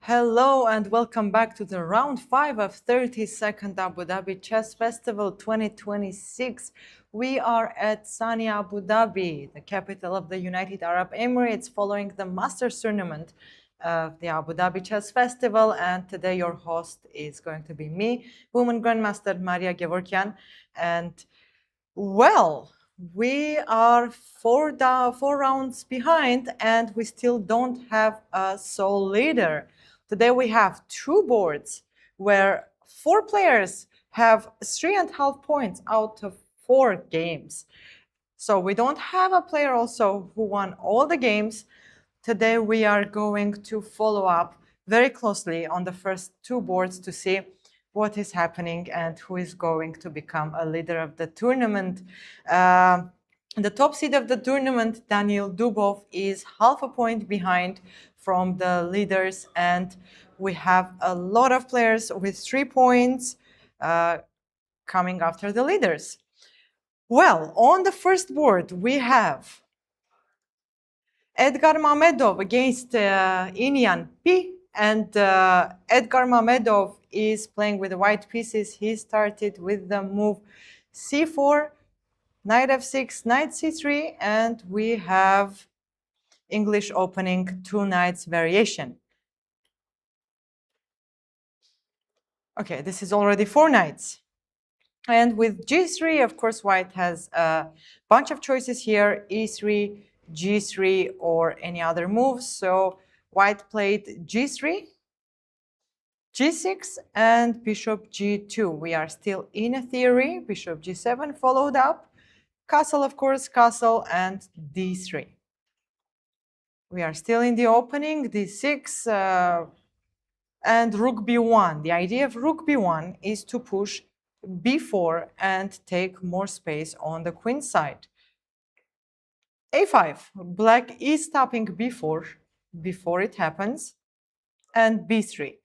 Hello and welcome back to the round 5 of 32nd Abu Dhabi Chess Festival 2026. We are at sunny Abu Dhabi, the capital of the United Arab Emirates, following the Masters tournament of the Abu Dhabi Chess Festival. And today your host is going to be me, Women Grandmaster Maria Gevorgyan. And well, we are four rounds behind and we still don't have a sole leader. Today we have two boards where four players have 3.5 points out of 4 games. So we don't have a player also who won all the games. Today we are going to follow up very closely on the first two boards to see what is happening and who is going to become a leader of the tournament. The top seed of the tournament, Daniel Dubov, is half a point behind from the leaders, and we have a lot of players with 3 points coming after the leaders. Well, on the first board, we have Edgar Mamedov against Inian P, and Edgar Mamedov is playing with the white pieces. He started with the move c4, knight f6, knight c3, and we have English opening 2 knights variation. Okay, this is already 4 knights. And with g3, of course, white has a bunch of choices here, e3, g3, or any other moves. So white played g3, g6, and bishop g2. We are still in a theory. Bishop g7 followed up. Castle, of course, castle, and d3. We are still in the opening, d6, and rook b1. The idea of rook b1 is to push b4 and take more space on the queen side. a5, black is stopping b4 before it happens, and b3.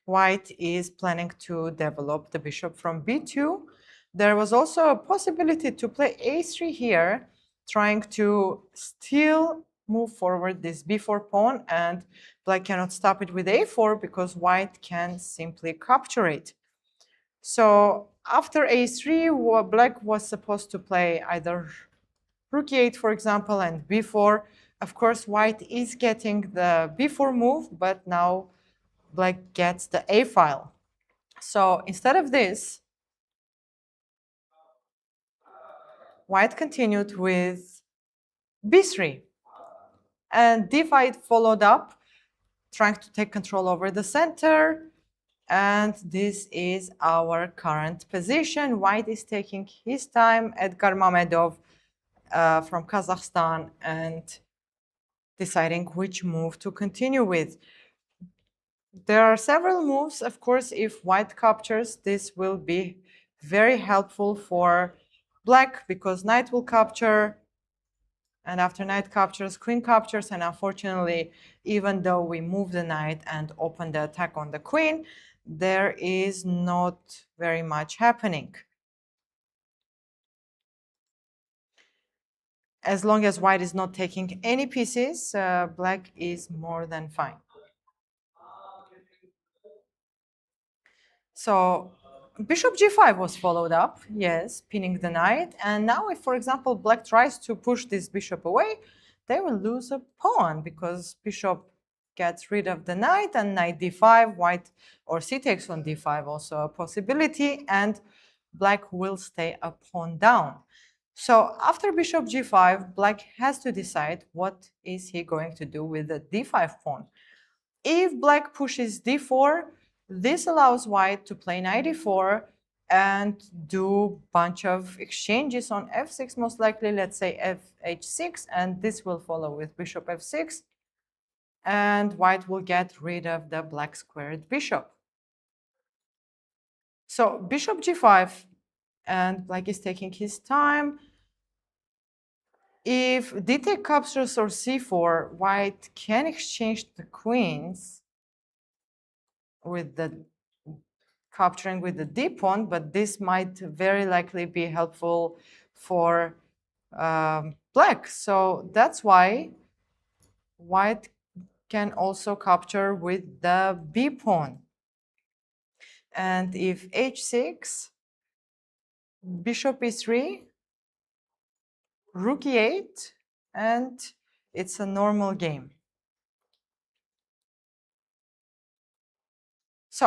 White is planning to develop the bishop from b2. There was also a possibility to play a3 here, trying to still move forward this b4 pawn, and black cannot stop it with a4 because white can simply capture it. So after a3, black was supposed to play either rook e8, for example, and b4. Of course, white is getting the b4 move, but now black gets the a file. So instead of this, white continued with b3. And d5 followed up, trying to take control over the center. And this is our current position. White is taking his time. Edgar Mamedov from Kazakhstan, and deciding which move to continue with. There are several moves. Of course, if white captures, this will be very helpful for black because knight will capture, and after knight captures, queen captures, and unfortunately, even though we move the knight and open the attack on the queen, there is not very much happening. As long as white is not taking any pieces, black is more than fine. So bishop g5 was followed up, yes, pinning the knight. And now if, for example, black tries to push this bishop away, they will lose a pawn because bishop gets rid of the knight, and knight d5, white, or c takes on d5, also a possibility, and black will stay a pawn down. So after bishop g5, black has to decide what is he going to do with the d5 pawn. If black pushes d4, this allows white to play knight e4 and do a bunch of exchanges on f6, most likely, let's say fh6, and this will follow with bishop f6, and white will get rid of the black squared bishop. So bishop g5, and black is taking his time. If d take captures or c4, white can exchange the queens with the capturing with the d pawn, but this might very likely be helpful for black. So that's why white can also capture with the b pawn. And if h6, bishop e3, rook e8, and it's a normal game. So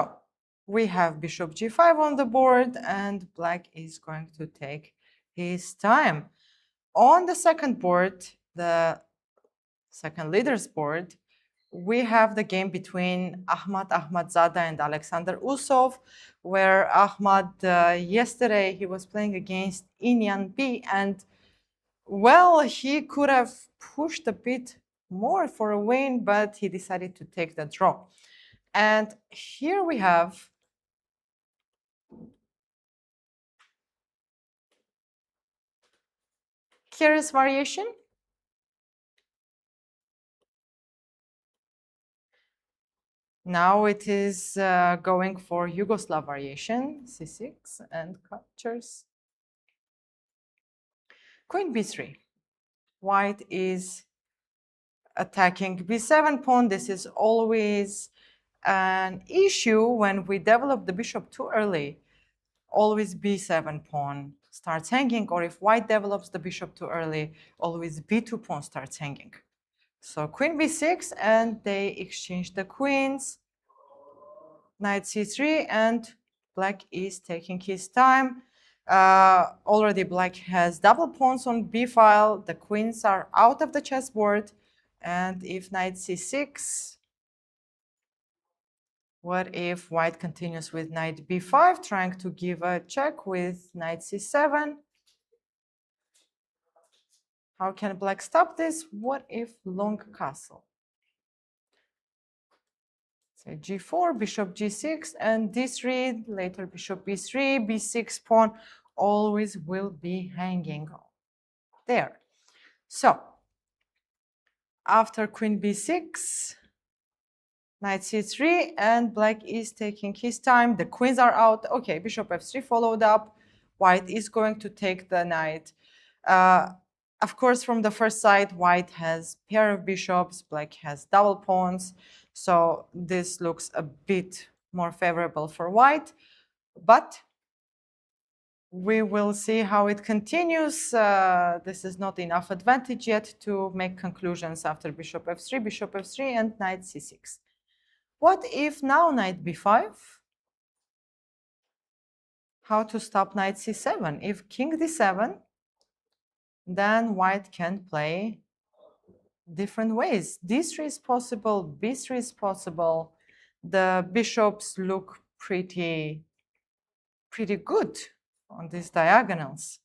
we have bishop g5 on the board, and black is going to take his time. On the second board, the second leader's board, we have the game between Ahmadzada and Alexander Usov, where Ahmad, yesterday, he was playing against Inyan B, and well, he could have pushed a bit more for a win, but he decided to take the draw. And here we have curious variation. Now it is going for Yugoslav variation, c6, and captures. Queen b3. White is attacking b7 pawn. This is always an issue when we develop the bishop too early. Always b7 pawn starts hanging, or if white develops the bishop too early, always b2 pawn starts hanging. So queen b6, and they exchange the queens. Knight c3, and black is taking his time. Already black has double pawns on b file. The queens are out of the chessboard. And if knight c6, what if white continues with knight b5, trying to give a check with knight c7? How can black stop this? What if long castle? So g4, bishop g6, and d3, later bishop b3, b6 pawn always will be hanging there. So after queen b6, knight c3, and black is taking his time. The queens are out. Okay, bishop f3 followed up. White is going to take the knight. Of course, from the first side, white has pair of bishops, black has double pawns. So this looks a bit more favorable for white. But we will see how it continues. This is not enough advantage yet to make conclusions after bishop f3, and knight c6. What if now knight b5? How to stop knight c7? If king d7, then white can play different ways. d3 is possible, b3 is possible. The bishops look pretty good on these diagonals.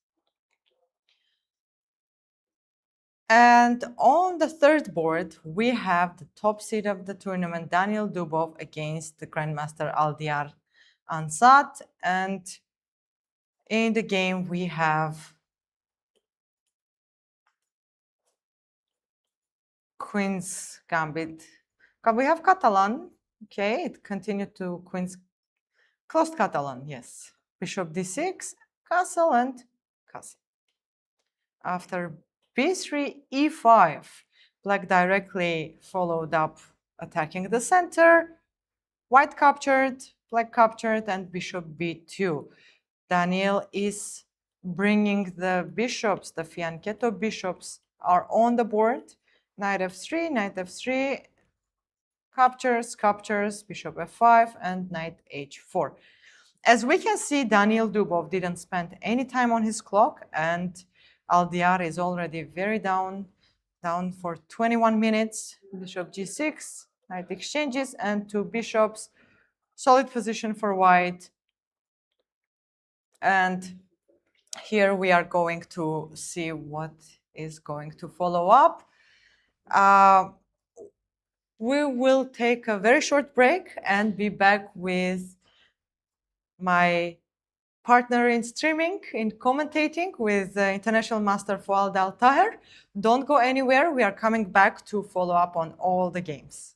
And on the third board, we have the top seed of the tournament, Daniel Dubov, against the Grandmaster Aldiyar Ansat. And in the game, we have Queen's Gambit. We have Catalan. Okay, it continued to Queen's closed Catalan, yes. Bishop d6, castle, and castle. After b3, e5, black directly followed up attacking the center. White captured, black captured, and bishop b2. Daniel is bringing the bishops, the fianchetto bishops are on the board. Knight f3, captures, bishop f5, and knight h4. As we can see, Daniel Dubov didn't spend any time on his clock, and Aldiyar is already very down for 21 minutes. Bishop g6, knight exchanges, and two bishops. Solid position for white. And here we are going to see what is going to follow up. We will take a very short break and be back with my partner in streaming, in commentating, with International Master Fouad Al Taher. Don't go anywhere. We are coming back to follow up on all the games.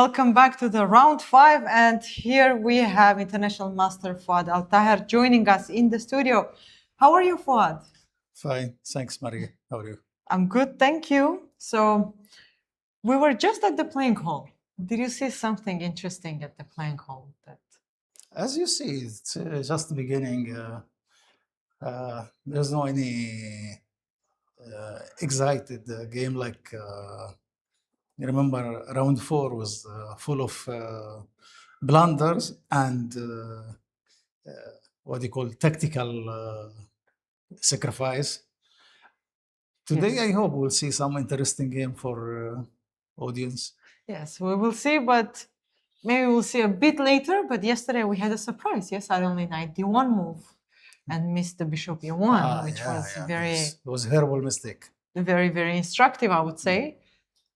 Welcome back to the round 5, and here we have international master Fuad Al Tahir joining us in the studio. How are you, Fuad? Fine, thanks, Maria. How are you? I'm good, thank you. So, we were just at the playing hall. Did you see something interesting at the playing hall? As you see, it's just the beginning. There's no any excited game like you remember round 4 was full of blunders and what do you call tactical sacrifice. Today, Yes. I hope we'll see some interesting game for audience. Yes, we will see, but maybe we'll see a bit later. But yesterday we had a surprise. Yes, I only knight d1 move and missed the bishop e1, which was very, It was a horrible mistake. very, very instructive, I would say.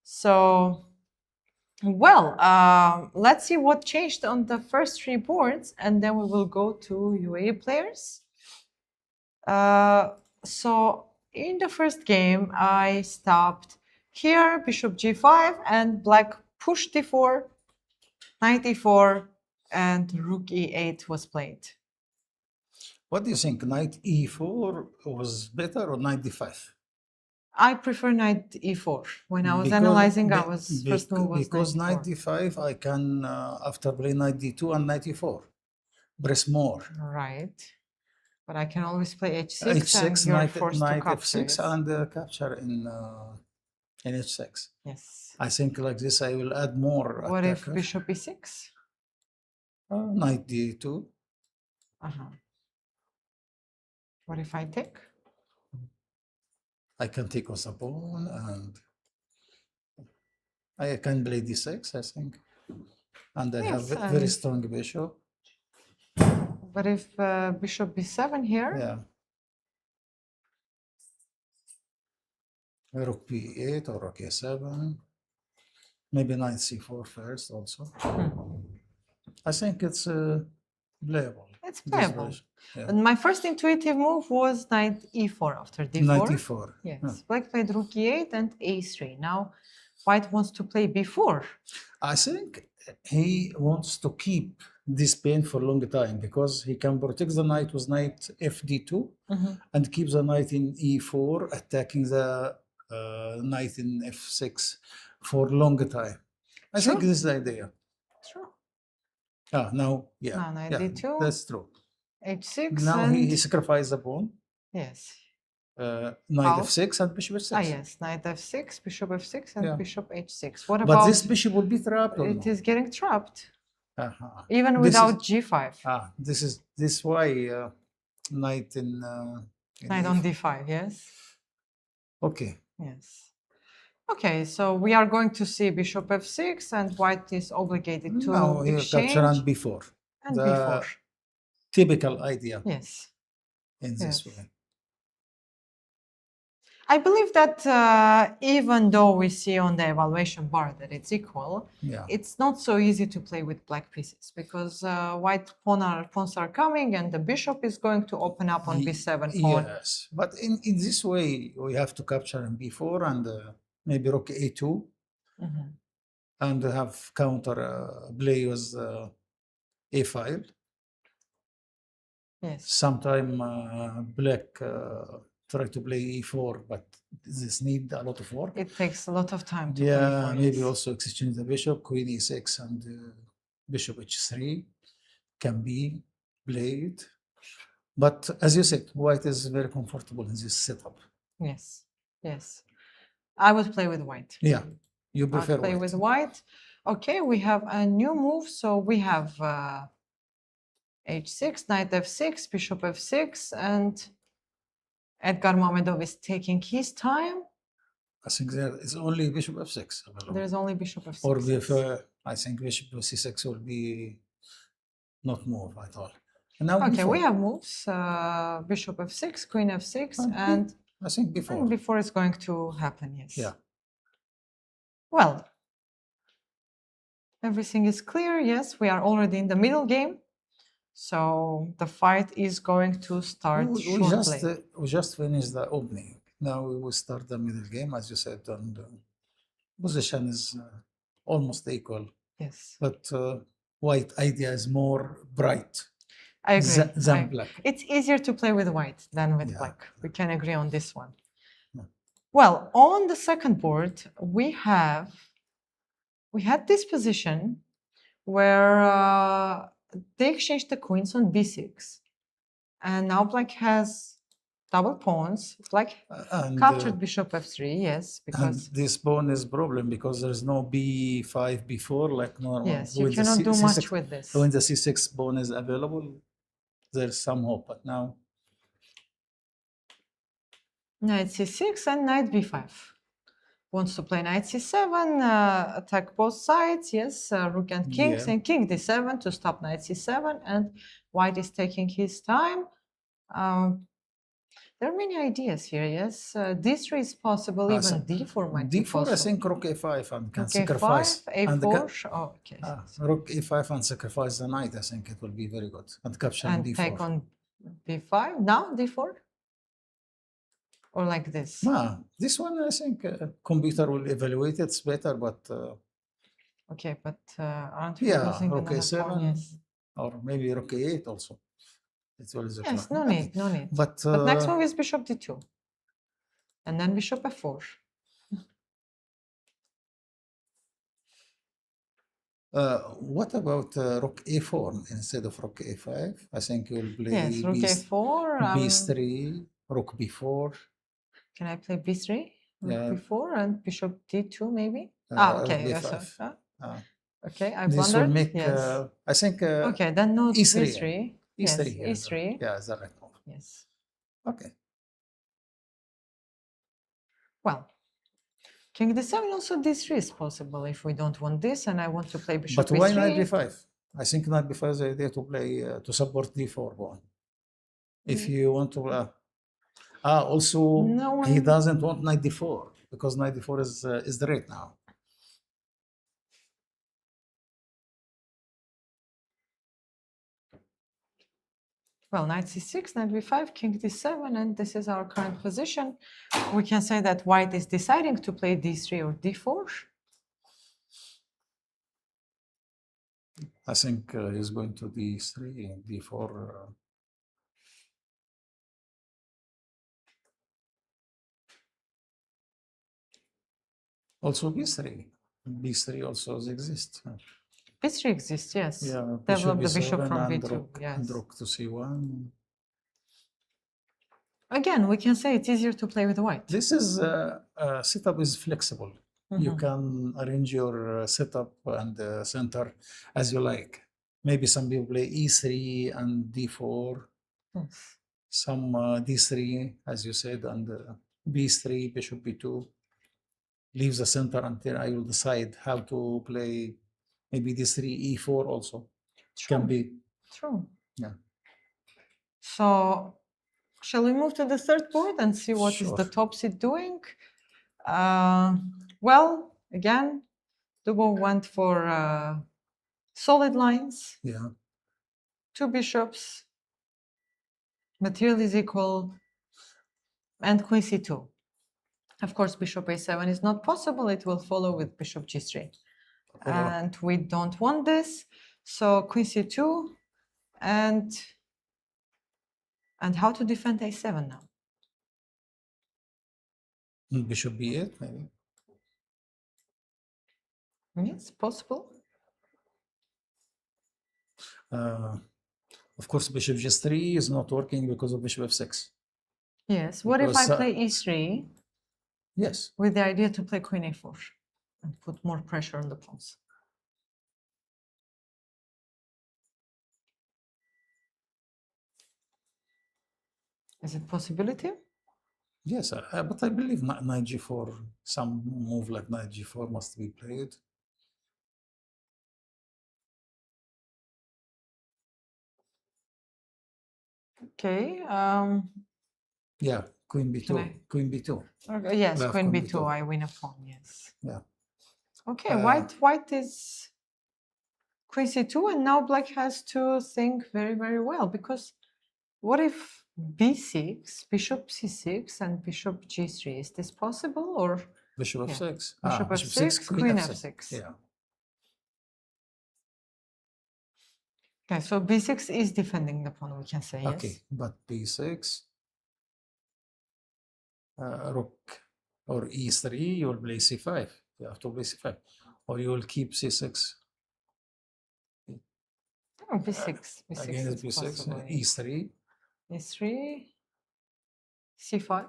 So, well, let's see what changed on the first 3 boards, and then we will go to UAE players. So, in the first game, I stopped here, bishop g5, and black pushed d4, knight e4, and rook e8 was played. What do you think? Knight e4 was better or knight d5? I prefer knight e4. When I was analyzing, I was first move was because knight knight d5, I can after play knight d2 and knight e4, press more. Right, but I can always play h6. H6, and you're knight, forced knight to capture, f6 yes. and capture in h6. Yes. I think like this I will add more. What attacker. if bishop e6? Knight d2. What if I take? I can take with a pawn and I can play d6, I think. And I have a very strong bishop. But if bishop b7 here? Yeah. Rook b8 or rook a7. Maybe knight c4 first also. I think it's playable. It's playable. Yeah. And my first intuitive move was knight e4 after d4. Knight e4. Yes. Black played rook e8 and a3. Now white wants to play b4. I think he wants to keep this pawn for a long time because he can protect the knight with knight fd2 and keep the knight in e4, attacking the knight in f6 for a long time. I think this is the idea. True. Now, knight d2. That's true. h6. Now he sacrificed the pawn. Yes. Knight f6 and bishop f6. Yes, knight f6, bishop f6, and bishop h6. What about? But this bishop will be trapped. It is getting trapped. Even without g5. This is why knight in knight on d5. Yes. Okay. Yes. Okay, so we are going to see bishop f6, and white is obligated to exchange. Capture and b4. And b4. Typical idea. Yes. In this way. I believe that even though we see on the evaluation bar that it's equal, it's not so easy to play with black pieces because white pawns are coming and the bishop is going to open up on b7 pawn. Yes, but in this way, we have to capture in b4 and maybe rook a2 and have counter play with a file. Yes. Sometime black try to play e4, but this need a lot of work. It takes a lot of time to play maybe also exchange the bishop, queen e6 and bishop h3 can be played. But as you said, white is very comfortable in this setup. Yes, yes. I would play with white. Yeah, you prefer play with white. Okay, we have a new move. So we have h6, knight f6, bishop f6, and Edgar Mamedov is taking his time. I think there is only bishop f6. There's only bishop f6. Or if I think bishop c6 will be not move at all. And now okay, we have moves. Bishop f6, queen f6, and I think before. Before it's going to happen, yes. Yeah. Well, everything is clear. Yes, we are already in the middle game. So the fight is going to start shortly. We just finished the opening. Now we will start the middle game, as you said, and position is almost equal. Yes, but white idea is more bright I agree. than black. It's easier to play with white than with Yeah. black. We can agree on this one. Yeah. Well, on the second board, we had this position where they exchanged the queens on b6, and now black has double pawns. Black captured bishop f3, yes, And because this pawn is problem because there's no b5, b4 like normal. yes, you When the cannot do C6 much with this. When the c6 pawn is available, there's some hope. But now, Knight c6 and knight b5. Wants to play knight c7, attack both sides. Yes, rook and kings, Yeah. and king d7 to stop knight c7, and white is taking his time. There are many ideas here. Yes, d3 is possible. Even d4 might be d4, possible. I think rook a5 and can Rook sacrifice. a5, And a4. Oh, okay. rook a5 and sacrifice the knight. I think it will be very good. And capturing And d4. take on b5. Now d4? Or like this? This one, I think computer will evaluate it's better, but Okay, but aren't we yeah, losing rook another pawn? a7 Yes. or maybe rook a8 also. It's always a Yes, plan. no need, no need. But next move is bishop d2. And then bishop f4. What about rook a4 instead of rook a5? I think you'll play Yes, rook a4. b3, rook b4. Can I play b3? Rook Yeah. b4 and bishop d2 maybe? Rook Okay. b5. Okay, I This will blundered. make, Yes. I think, Okay, then no e3. e3. Yes, e3 here. e3. Yeah, is the right move. Yes. Okay. Well, king d7, also d3 is possible if we don't want this, and I want to play bishop But why b3. knight b5? I think knight b5 is the idea to play to support d4 pawn. If you want to, also No he one- doesn't want knight d4 because knight d4 is the rate now. Well, knight c6, knight b5, king d7, and this is our current position. We can say that white is deciding to play d3 or d4. I think he's going to d3 and d4. Also b3. b3 also exists. b3 exists, yes. Yeah, Develop the b7 bishop from and b2. Yes. and rook to c1. Again, we can say it's easier to play with white. This is setup is flexible. You can arrange your setup and center as you like. Maybe some people play e3 and d4. Yes. Some d3, as you said, and b3, bishop b2. Leave the center until I will decide how to play. Maybe d3, e4 also. True. Can be. True. Yeah. So, shall we move to the third board and see what is Sure. the top seed doing? Well, again, Dubo went for solid lines. Yeah. Two bishops. Material is equal. And queen c2. Of course, bishop a7 is not possible. It will follow with bishop g3. And we don't want this. So queen c2 and how to defend a7 now? Bishop b8, maybe. Yes, possible. Of course, bishop g3 is not working because of bishop f6. Yes. What if I play e3? Yes. With the idea to play queen a4 and put more pressure on the pawns. Is it possibility? Yes, but I believe knight g4, some move like knight g4 must be played. Okay. Yeah, queen b2. Queen b2. Okay, yes, queen b2. I win a pawn. Yes. Yeah. Okay. White is queen c2, and now black has to think very, very well, because what if b6, bishop c6, and bishop g3? Is this possible, or bishop f6? Bishop f6, queen f6. Yeah. Okay, so b6 is defending the pawn, we can say, yes. Okay, but b6, rook or e3, you will play c5. You have to play c5, or you will keep c6. Oh, b6. B6 Again, is it's b6, possible. e3. e3, c5.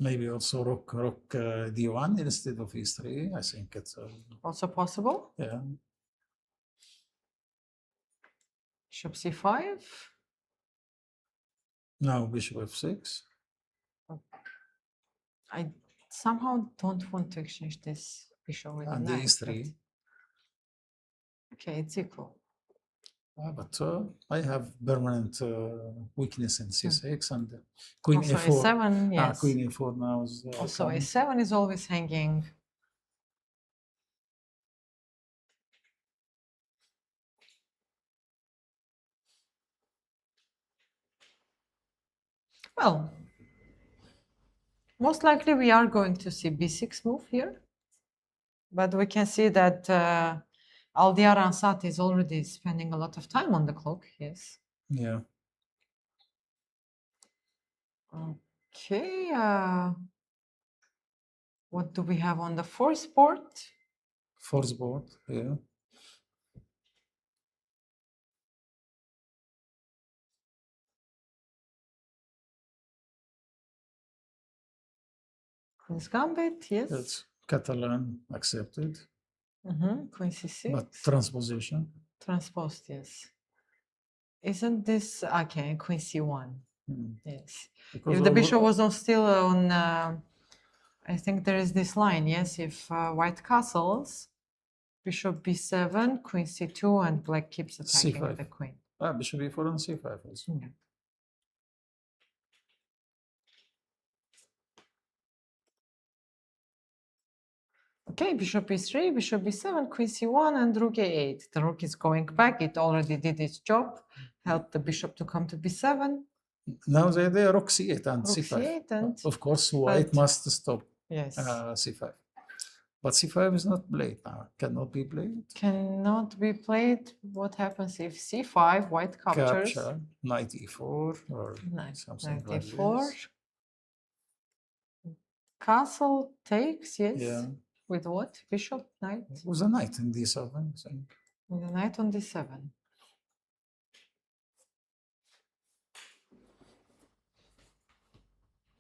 Maybe also rook d1 instead of e3. I think it's Also possible. yeah. Bishop c5. Now bishop f6. I somehow don't want to exchange this bishop with And the the knight. e3. Okay, it's equal. But I have permanent weakness in c6 and queen Also a4. a7, yes. Queen a4 now is Also coming. a7 is always hanging. Well, most likely we are going to see b6 move here. But we can see that Aldiar Ansat is already spending a lot of time on the clock, yes. Yeah. Okay, what do we have on the fourth board? Fourth board, yeah. Queen's Gambit, yes. It's Catalan accepted, Queen c6. but transposition. Transposed, yes. Isn't this okay? Queen c1, yes. Because If the bishop was on still on, I think there is this line, yes. If white castles, bishop b7, queen c2, and black keeps attacking C5. the queen. Bishop e4 and c5 also. Okay, bishop e3, bishop b7, queen c1, and rook a8. The rook is going back. It already did its job. Helped the bishop to come to b7. Now the idea rook c8 and Rook c5. c8 and Of course, white must stop yes. c5. But c5 is not played now. Cannot be played. Cannot be played. What happens if c5, white captures? Capture, knight e4 or something knight like e4. this. Castle takes, yes. Yeah. With what? Bishop, knight? With a knight in d7, I think. With a knight on d7.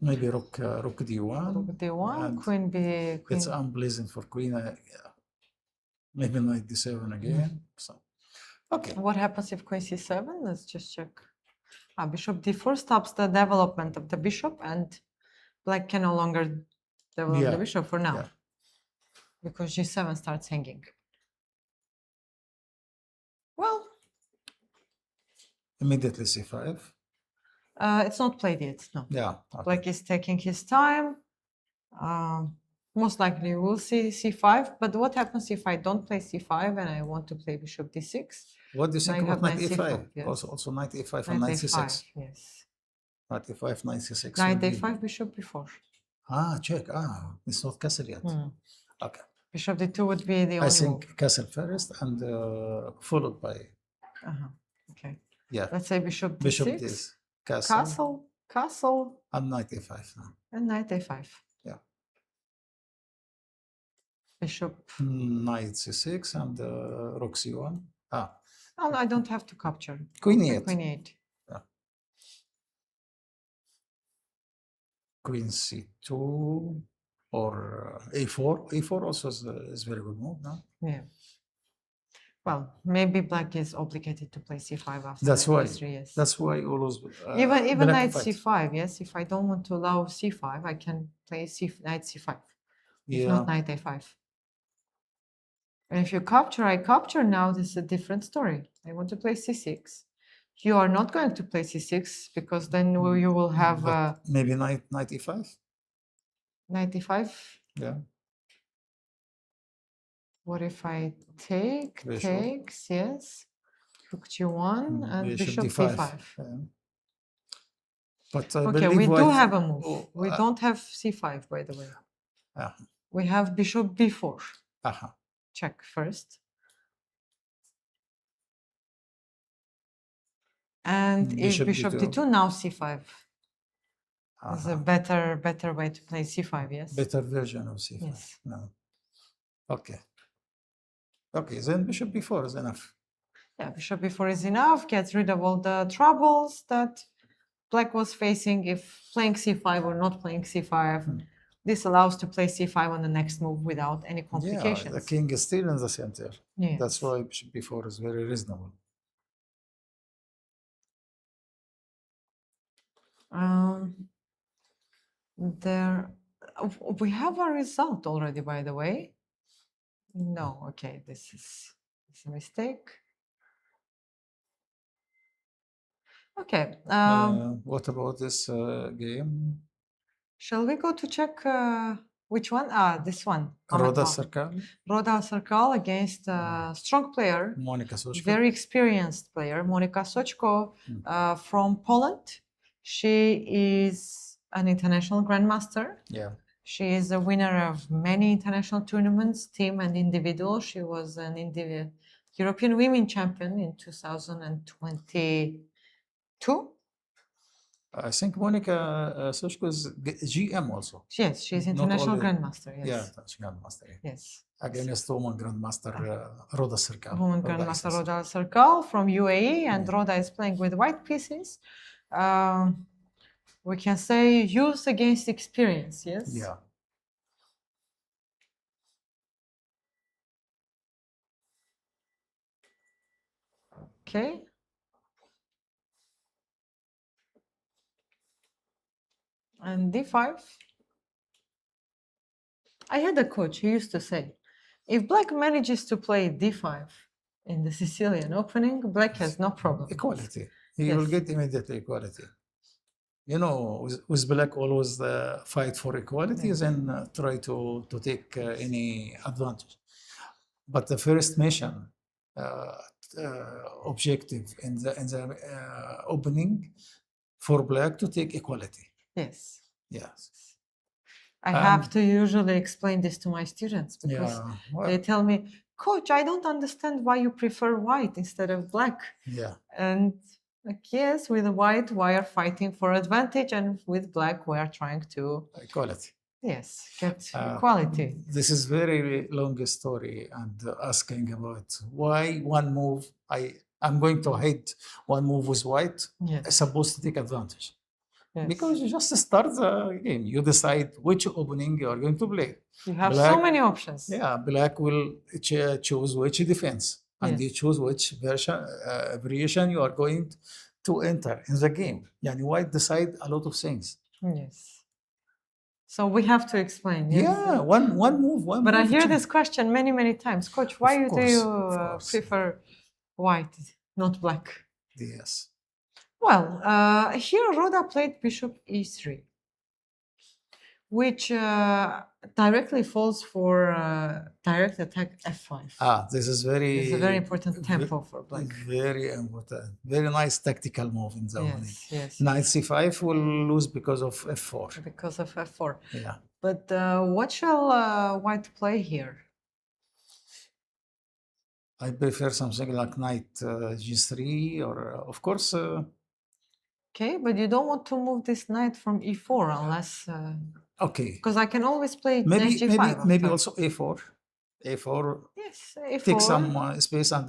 Maybe rook d1. Rook d1, queen b. Queen. It's unpleasant for queen. Yeah. Maybe knight d7 again. So, okay. What happens if queen c7? Let's just check. Bishop d4 stops the development of the bishop, and black can no longer develop the bishop for now. Because g7 starts hanging. Well, immediately c5. It's not played yet, no. Yeah. Okay. Black is taking his time. Most likely we'll see c5, but what happens if I don't play c5 and I want to play bishop d6? What do you think about knight e5? Yes. Also knight e5 and knight c6. Yes. Knight e5, knight c6. Knight a5, bishop b4. Check. It's not castle yet. Okay. Bishop d2 would be the only I think move. castle first and followed by. Okay. Yeah. Let's say bishop d6. Bishop this. Castle. And knight a5 now. And knight a5. Yeah. Bishop. Knight c6 and rook c1. No, I don't have to capture. Queen e8. Queen e8. Yeah. Queen c2 or a4. a4 also is very good move now. Yeah. Well, maybe black is obligated to play c5 after that's why. e3, yes. That's why always. Even knight c5, yes. If I don't want to allow c5, I can play knight c5. If not, knight a5. And if you capture, I capture. Now this is a different story. I want to play c6. You are not going to play c6 because then you will have maybe knight e5. Knight e5. Yeah. What if I take, bishop. takes, yes, rook g1 and bishop d5. Yeah. But okay, we do have a move. We don't have c5, by the way. Yeah. We have bishop b4. Aha. Check first. And if bishop d2, now c5. It's a better way to play c5, yes? Better version of c5. Yes. No. Okay. Okay, then bishop b4 is enough. Yeah, bishop b4 is enough, gets rid of all the troubles that black was facing if playing c5 or not playing c5. This allows to play c5 on the next move without any complications. Yeah, the king is still in the center. Yes. That's why bishop b4 is very reasonable. There, we have a result already, by the way. No, okay, this is a mistake. Okay. What about this game? Shall we go to check which one? This one. Roda Circle. Roda Circle against a strong player, Monika Sochko. very experienced player, Monika Sochko from Poland. She is an international grandmaster. Yeah. She is a winner of many international tournaments, team and individual. She was an European Women Champion in 2022. I think Monika Sochko is GM also. Yes, she's international grandmaster. Yes. Yeah, that's grandmaster. Yes. Against woman grandmaster Roda Circle. Woman grandmaster Roda Circle from UAE, and Roda is playing with white pieces. We can say youth against experience. Yes. Yeah. Okay. And d5. I had a coach who used to say, if black manages to play d5 in the Sicilian opening, black has no problem. Equality. He will get immediately equality. You know, with black always fight for equalities and try to take any advantage. But the first mission objective in the opening for black to take equality. Yes. Yes. I have to usually explain this to my students because they tell me, Coach, I don't understand why you prefer white instead of black. Yeah. And like, yes, with white, we are fighting for advantage, and with black, we are trying to equality. Yes, get equality. This is very long story and asking about why one move. I'm going to hit one move with white. Yes. Is supposed to take advantage. Yes. Because you just start the game. You decide which opening you are going to play. You have so many options. Yeah, black will choose which defense. And you choose which variation you are going to enter in the game. Yani white decide a lot of things. Yes. So we have to explain. Yes? Yeah, one move. But I hear this question many times. Coach, why do you prefer white, not black? Yes. Well, here Roda played bishop e3, which directly falls for direct attack f5. This is very... It's a very important tempo for black. Very important. Very nice tactical move in the opening. Yes. Knight c5 will lose because of f4. Because of f4. Yeah. But what shall white play here? I prefer something like knight g3 or, of course... Okay, but you don't want to move this knight from e4 unless... Okay. Because I can always play knight g5. Maybe also a4. a4. Yes, a4. Take some space and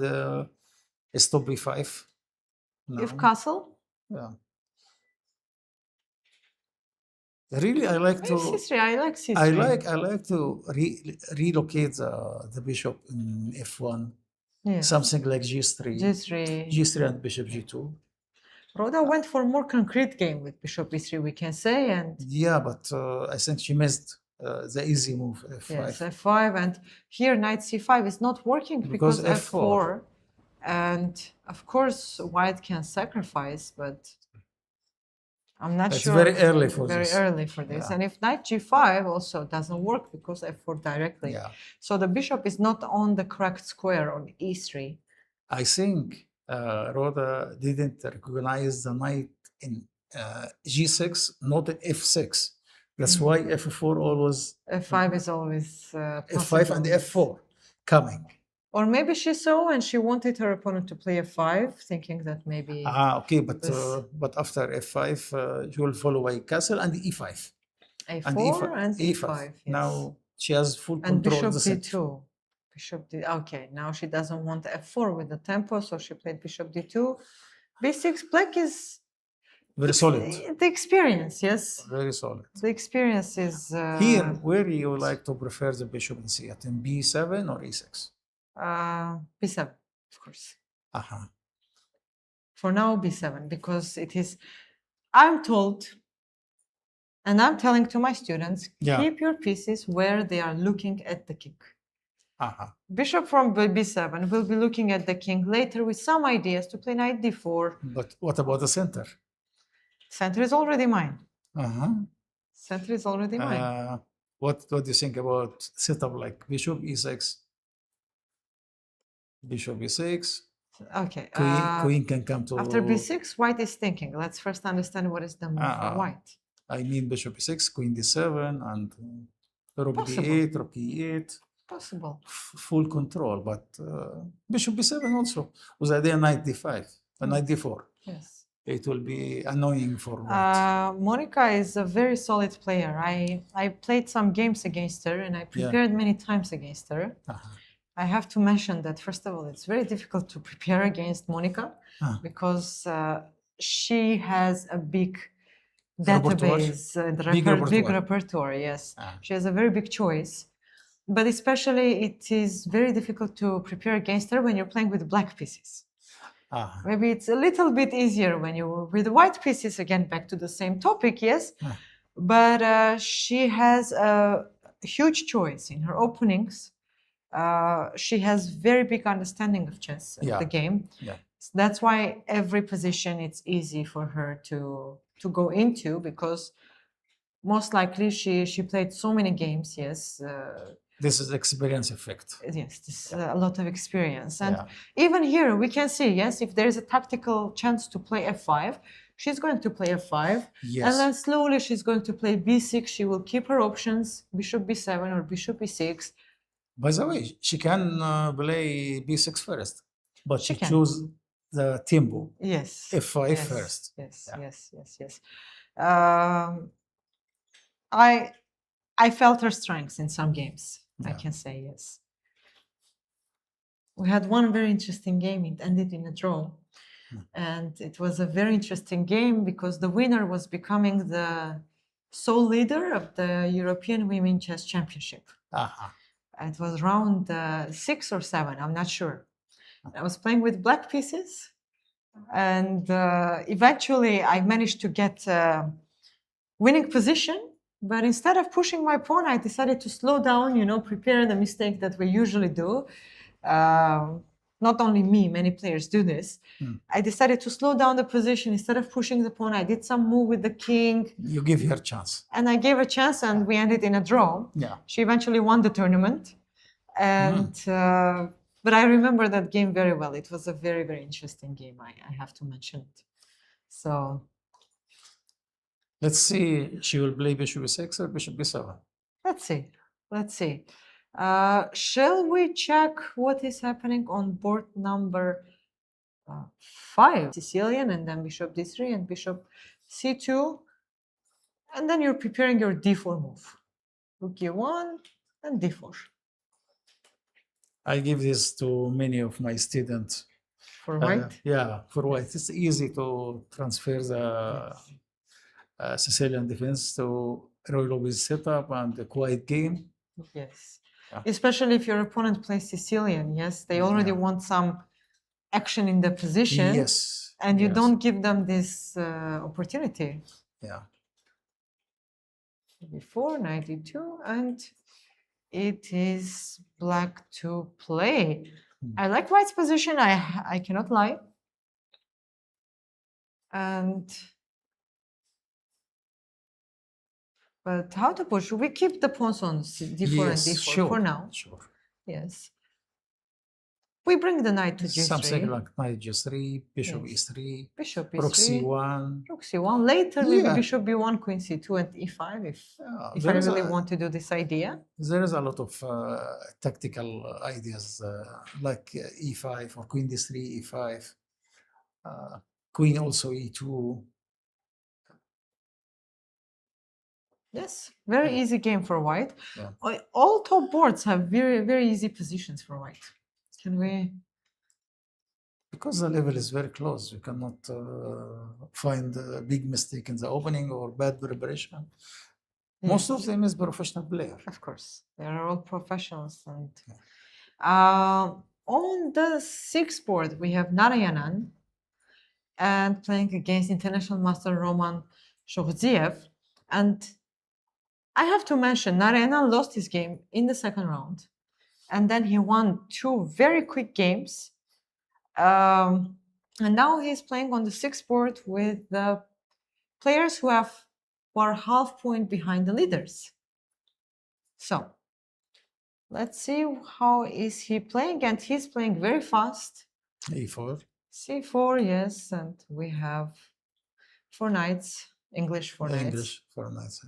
stop b5. No. If castle? Yeah. Really, I like to... c3, I like c3. I like to relocate the bishop in f1. Yes. Something like g3. G3 and bishop g2. Roda went for a more concrete game with bishop e3, we can say, and yeah, but I think she missed the easy move f5. Yes, f5, and here knight c5 is not working because f4, and of course white can sacrifice, but I'm not sure. It's very early for this. Very early for this, and if knight g5 also doesn't work because f4 directly. Yeah. So the bishop is not on the correct square on e3. I think Roda didn't recognize the knight in g6, not f6. That's why f4 always F5 is always f5 and possible. f4 coming. Or maybe she saw and she wanted her opponent to play f5, thinking that maybe Okay, this but after f5, you will follow by castle and e5 and a4 and e5. e5. Yes. Now she has full And control bishop of the center. d2. Bishop d. Okay, now she doesn't want f4 with the tempo, so she played bishop d2. b6. Black is Very solid. the experience. Yes, Very solid. the experience is Here, where you like to prefer the bishop in c8, in b7 or e6? b7, of course. Uh-huh. For now, b7, because it is. I'm told, and I'm telling to my students, Yeah. keep your pieces where they are looking at the king. Uh-huh. Bishop from b7 will be looking at the king later with some ideas to play knight d4. But what about the center? Center is already mine. Uh-huh. Center is already mine. What do you think about setup like bishop e6? Bishop e6. Okay. Queen can come to... After b6, white is thinking. Let's first understand what is the move for white. I mean bishop e6, queen d7, and rook Possible. d8, rook e8. Possible. Full control, but bishop b7 also was idea knight d5, knight d4. Yes. It will be annoying for white. Monica is a very solid player. I played some games against her and I prepared many times against her. I have to mention that, first of all, it's very difficult to prepare against Monica because she has a big database, big repertoire, yes. She has a very big choice. But especially it is very difficult to prepare against her when you're playing with black pieces. Maybe it's a little bit easier when you're with white pieces, again, back to the same topic, yes. But she has a huge choice in her openings. She has very big understanding of chess, of the game. So that's why every position it's easy for her to go into, because most likely she played so many games, yes. This is experience effect. Yes, this is a lot of experience. And even here we can see, yes, if there's a tactical chance to play f5, she's going to play f5. Yes. And then slowly she's going to play b6. She will keep her options, bishop b7 or bishop e6. By the way, she can play b6 first, but she choose the tempo. Yes. f5 first. Yes, yes. I felt her strengths in some games. I can say, yes. We had one very interesting game. It ended in a draw. And it was a very interesting game because the winner was becoming the sole leader of the European Women Chess Championship. It was round 6 or 7, I'm not sure. I was playing with black pieces. And eventually I managed to get winning position. But instead of pushing my pawn, I decided to slow down, prepare the mistake that we usually do. Not only me, many players do this. I decided to slow down the position. Instead of pushing the pawn, I did some move with the king. You give her a chance. And I gave a chance and we ended in a draw. She eventually won the tournament. And but I remember that game very well. It was a very, very interesting game. I have to mention it. So... Let's see, she will play bishop e6 or bishop b7. Let's see. Shall we check what is happening on board number 5? Sicilian, and then bishop d3 and bishop c2. And then you're preparing your d4 move. Rook e1 and d4. I give this to many of my students. For white? For white. It's easy to transfer the... Sicilian defense to Roy Lopez setup and the quiet game. Yes. Especially if your opponent plays Sicilian, yes, they already want some action in the position. Yes. And you don't give them this opportunity. Before knight e2, and it is black to play. I like white's position, I cannot lie. And... But how to push? We keep the pawns on d4 and d4 for now. Sure. Yes. We bring the knight to G3. Something like knight G3, bishop Yes. E3, Bishop rook E3, C1. rook C1. Later, maybe Yeah. bishop B1, queen C2, and E5 if I there is really a- want to do this idea. There is a lot of tactical ideas like E5 or queen D3, E5, queen also E2. Yes, very easy game for white. Yeah. All top boards have very, very easy positions for white. Can we? Because the level is very close, you cannot find a big mistake in the opening or bad preparation. Most of Yes, them is professional player. of course, they are all professionals. And Yeah. on the sixth board, we have Narayanan and playing against international master Roman Shorziev. And I have to mention, Narayanan lost his game in the second round. And then he won two very quick games. And now he's playing on the sixth board with the players who are half point behind the leaders. So let's see how is he playing, and he's playing very fast. E4. C4, yes, and we have 4 knights, English 4 knights. English 4 knights.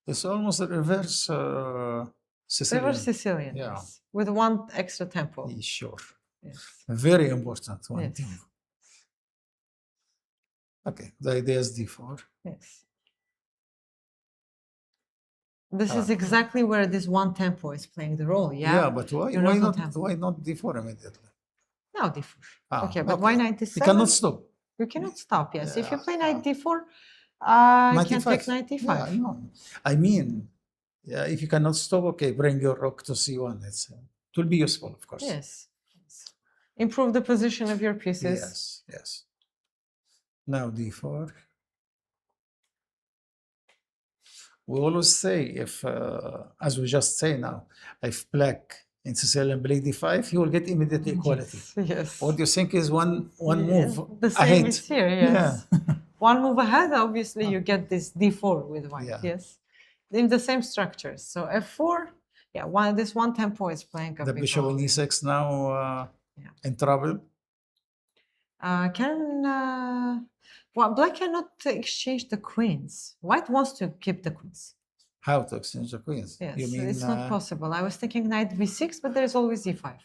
It's almost a reverse Sicilian. Reverse Sicilian, Yeah. yes, with one extra tempo. Sure. Yes. Very important one. Yes. Tempo. Okay, the idea is D4. Yes. This is exactly where this one tempo is playing the role. Yeah. Yeah, but why You're why not on not tempo. why not D4 immediately? No, D4. Ah, Okay, but why knight You D7? cannot stop. You cannot stop, yes. If you play Yeah, knight D4, I Knight can D5. take knight D5. Yeah, no. I mean, yeah, if you cannot stop, okay, bring your rook to C1. It will be useful, of course. Yes. Improve the position of your pieces. Yes, yes. Now D4. We always say if, as we just say now, if black in Sicilian play D5, he will get immediately equality. Yes, yes. What do you think is one Yes, move the same ahead? is here, yes. Yeah. One move ahead, obviously, you get this D4 with white, Yeah. yes. In the same structures. So F4, yeah, this one tempo is playing a The big bishop role. in E6 now in trouble. Well, black cannot exchange the queens. White wants to keep the queens. How to exchange the queens? Yes, You mean, it's not possible. I was thinking knight V6, but there's always E5.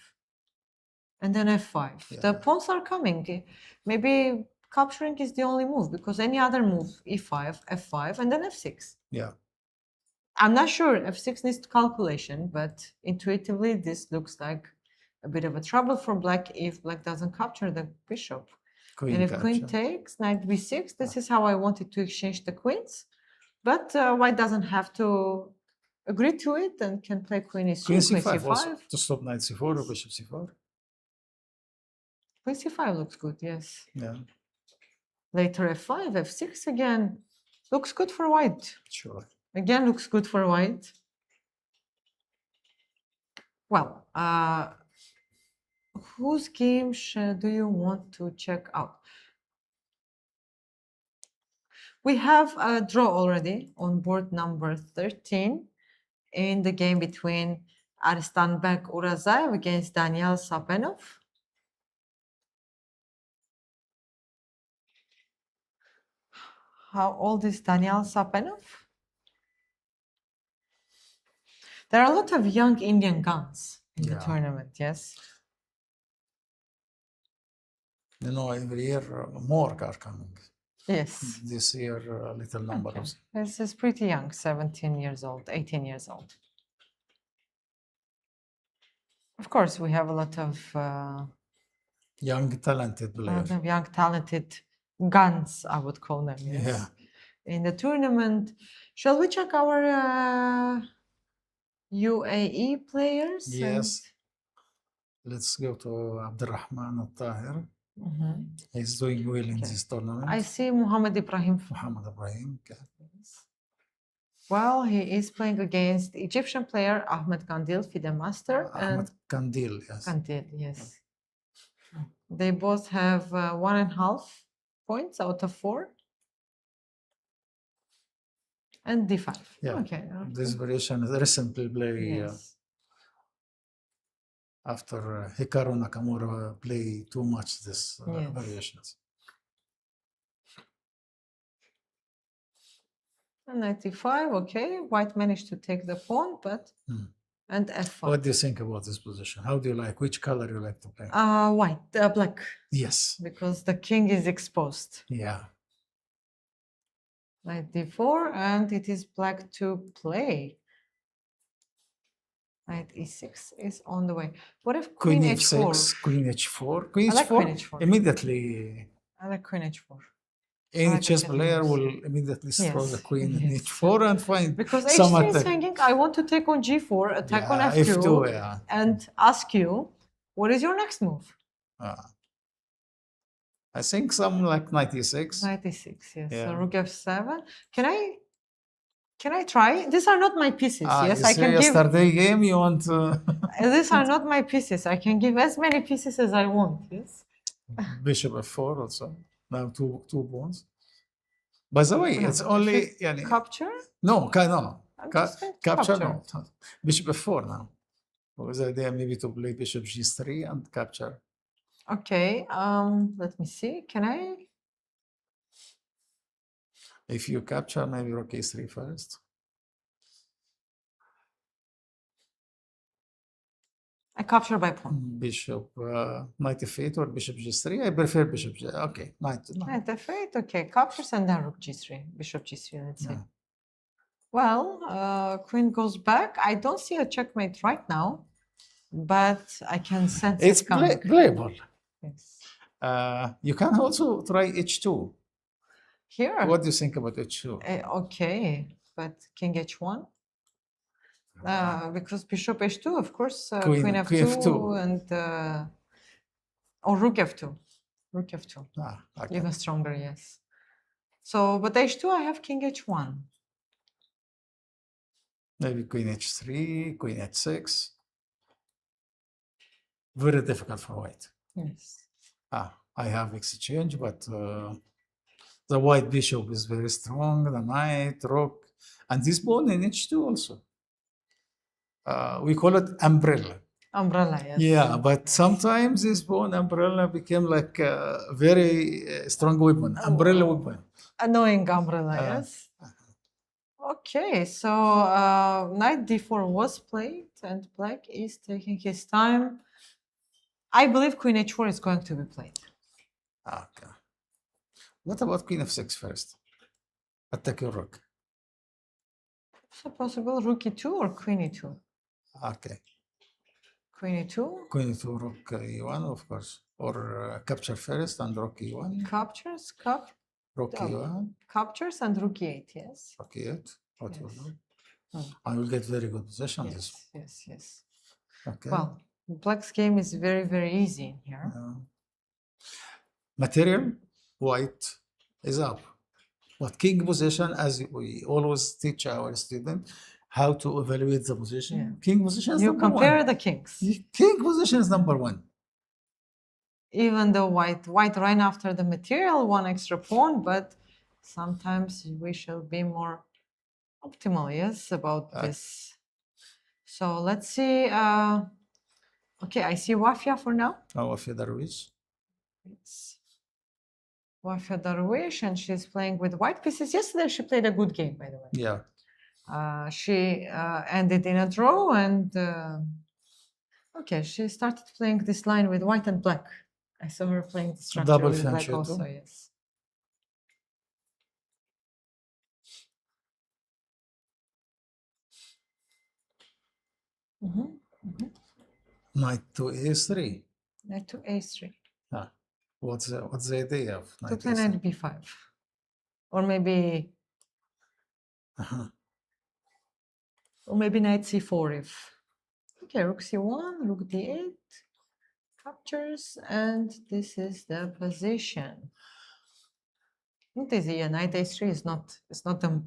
And then F5. Yeah. The pawns are coming. Maybe capturing is the only move, because any other move, E5, F5, and then F6. Yeah. I'm not sure. F6 needs calculation, but intuitively, this looks like a bit of a trouble for black if black doesn't capture the bishop. Queen and if capture. queen takes, knight b6, this is how I wanted to exchange the queens. But white doesn't have to agree to it and can play queen e3, Queen queen C5 c5. also to stop knight C4 or bishop C4. Queen c5 looks good, yes. Yeah. Later f5, f6 again. Looks good for white. Sure. Again, looks good for white. Well, whose game do you want to check out? We have a draw already on board number 13 in the game between Arstanbek Urazaev against Daniel Sapenov. How old is Daniel Sapenov? There are a lot of young Indian guns in the tournament, yes? You know, every year more are coming. Yes. This year, a little number of. This is pretty young, 17 years old, 18 years old. Of course, we have a lot of young, talented players. Young, talented guns, I would call them, yes. Yeah. In the tournament. Shall we check our UAE players? Yes. Let's go to Abdurrahman Al-Tahir. He's doing well in this tournament. I see Mohammed Ibrahim. Mohammed Ibrahim. Okay. Well, he is playing against Egyptian player Ahmed Kandil, FIDE Master. Ahmed Kandil, yes. Kandil, yes. They both have 1.5 points out of 4. And d5. Yeah. Okay. This variation is recently play Yes. after Hikaru Nakamura play too much this Yes. variations. And knight d5. Okay. White managed to take the pawn, but and f5. What do you think about this position? How do you like? Which color you like to play? White, black, Yes. because the king is exposed. Yeah. Knight d4, and it is black to play. Knight e6 is on the way. What if Queen queen f6, h4? Queen h4. Queen I like h4 queen h4. immediately. I like queen h4. Any like chess the player knights. will immediately throw Yes, the queen in yes. h4 and find Because some h3 is attack. hanging. I want to take on g4, attack on Yeah, f2, f2, yeah. and ask you, what is your next move? I think some like knight e6. Knight e6, yes. So Yeah. rook f7. Can I try? These are not my pieces. Yes, you I say can give. yesterday game you want These are not my pieces. I can give as many pieces as I want. Yes. bishop f4 also. Now two pawns. By the way, No, it's but if only you يعني, capture. no. I'm just going to Capture capture. no. Bishop f4 now. What was the idea? Maybe to play bishop g3 and capture. Okay. Let me see. Can I? If you capture, maybe rook a3 first. I capture by pawn. Bishop knight f8 or bishop g3. I prefer bishop g. Okay, knight. Knight f8. Okay, captures and then rook g3, bishop g3. Let's see. Yeah. Well, queen goes back. I don't see a checkmate right now, but I can sense It's it coming. playable. Yes. You can also try h2. Here. What do you think about h2? Okay, but king h1. Because bishop h2, of course, queen f2, and or rook f2. Rook f2. Okay. Even stronger, yes. So, but h2, I have king h1. Maybe queen h3, queen h6. Very difficult for white. Yes. I have exchange, but the white bishop is very strong, the knight, rook, and this pawn in h2 also. We call it umbrella. Umbrella, yes. Yeah, but sometimes this pawn umbrella became like a very strong weapon, umbrella weapon. Annoying umbrella, yes. Okay, so knight d4 was played, and black is taking his time. I believe queen h4 is going to be played. Okay. What about queen f6 first? Attack your rook. So possible rook e2 or queen e2? Okay. Queen e2? Queen e2, rook e1, of course. Or capture first and rook e1. Captures, rook e1. Captures and rook e8, yes. Rook e8. What Yes. will do? I will get very good position. Yes. Okay. Well, black's game is very, very easy in here. Material, white is up. But king position, as we always teach our student, how to evaluate the position. Yeah. King position is You number compare one. the kings. King position is number one. Even though white ran after the material, one extra pawn, but sometimes we shall be more optimal, yes, about this. So let's see. Okay, I see Wafia for now. Wafia Darwish. It's Wafia Darwish, and she's playing with white pieces. Yesterday she played a good game, by the way. Yeah. She ended in a draw, and okay, she started playing this line with white and black. I saw her playing the structure Double with black Fanchito. also, yes. Knight to a3. Knight to a3. What's the idea of knight To play knight b5. Or maybe knight c4 if. Okay, rook c1, rook d8, captures, and this is the position. Not easy. Yeah, knight a3 is not the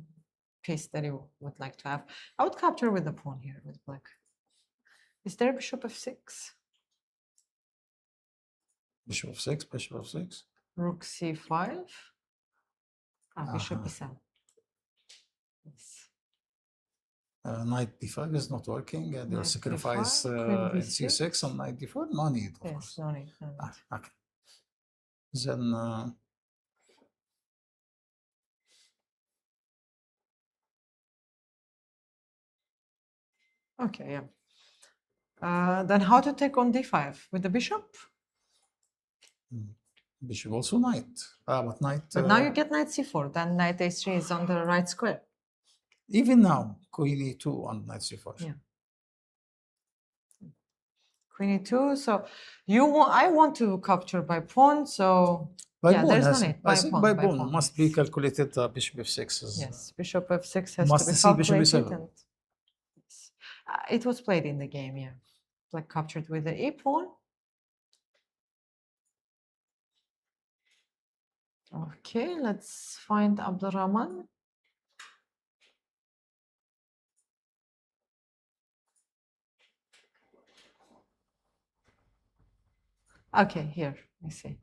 piece that you would like to have. I would capture with the pawn here with black. Is there bishop f6? Bishop f6, bishop f6. Rook c5. Bishop e7. Yes. Knight d5 is not working, and you'll Knight sacrifice d5, queen in c6 on b6. knight d4. No need, of Yes, course. no need, no need. Okay. Then Okay, yeah. Then how to take on d5 with the bishop? bishop also knight. But knight. But now you get knight c4. Then knight a3 is on the right square. Even now, queen e2 on knight c4. Yeah. Queen e2. So I want to capture by pawn. So By yeah, pawn, there's no need. I think by pawn must be yes. calculated. Bishop f6 is. Yes, bishop f6 has Must to be see bishop calculated. e7. And yes. It was played in the game, yeah. Black captured with the e pawn. Okay, let's find Abdurrahman. Okay, here, I see.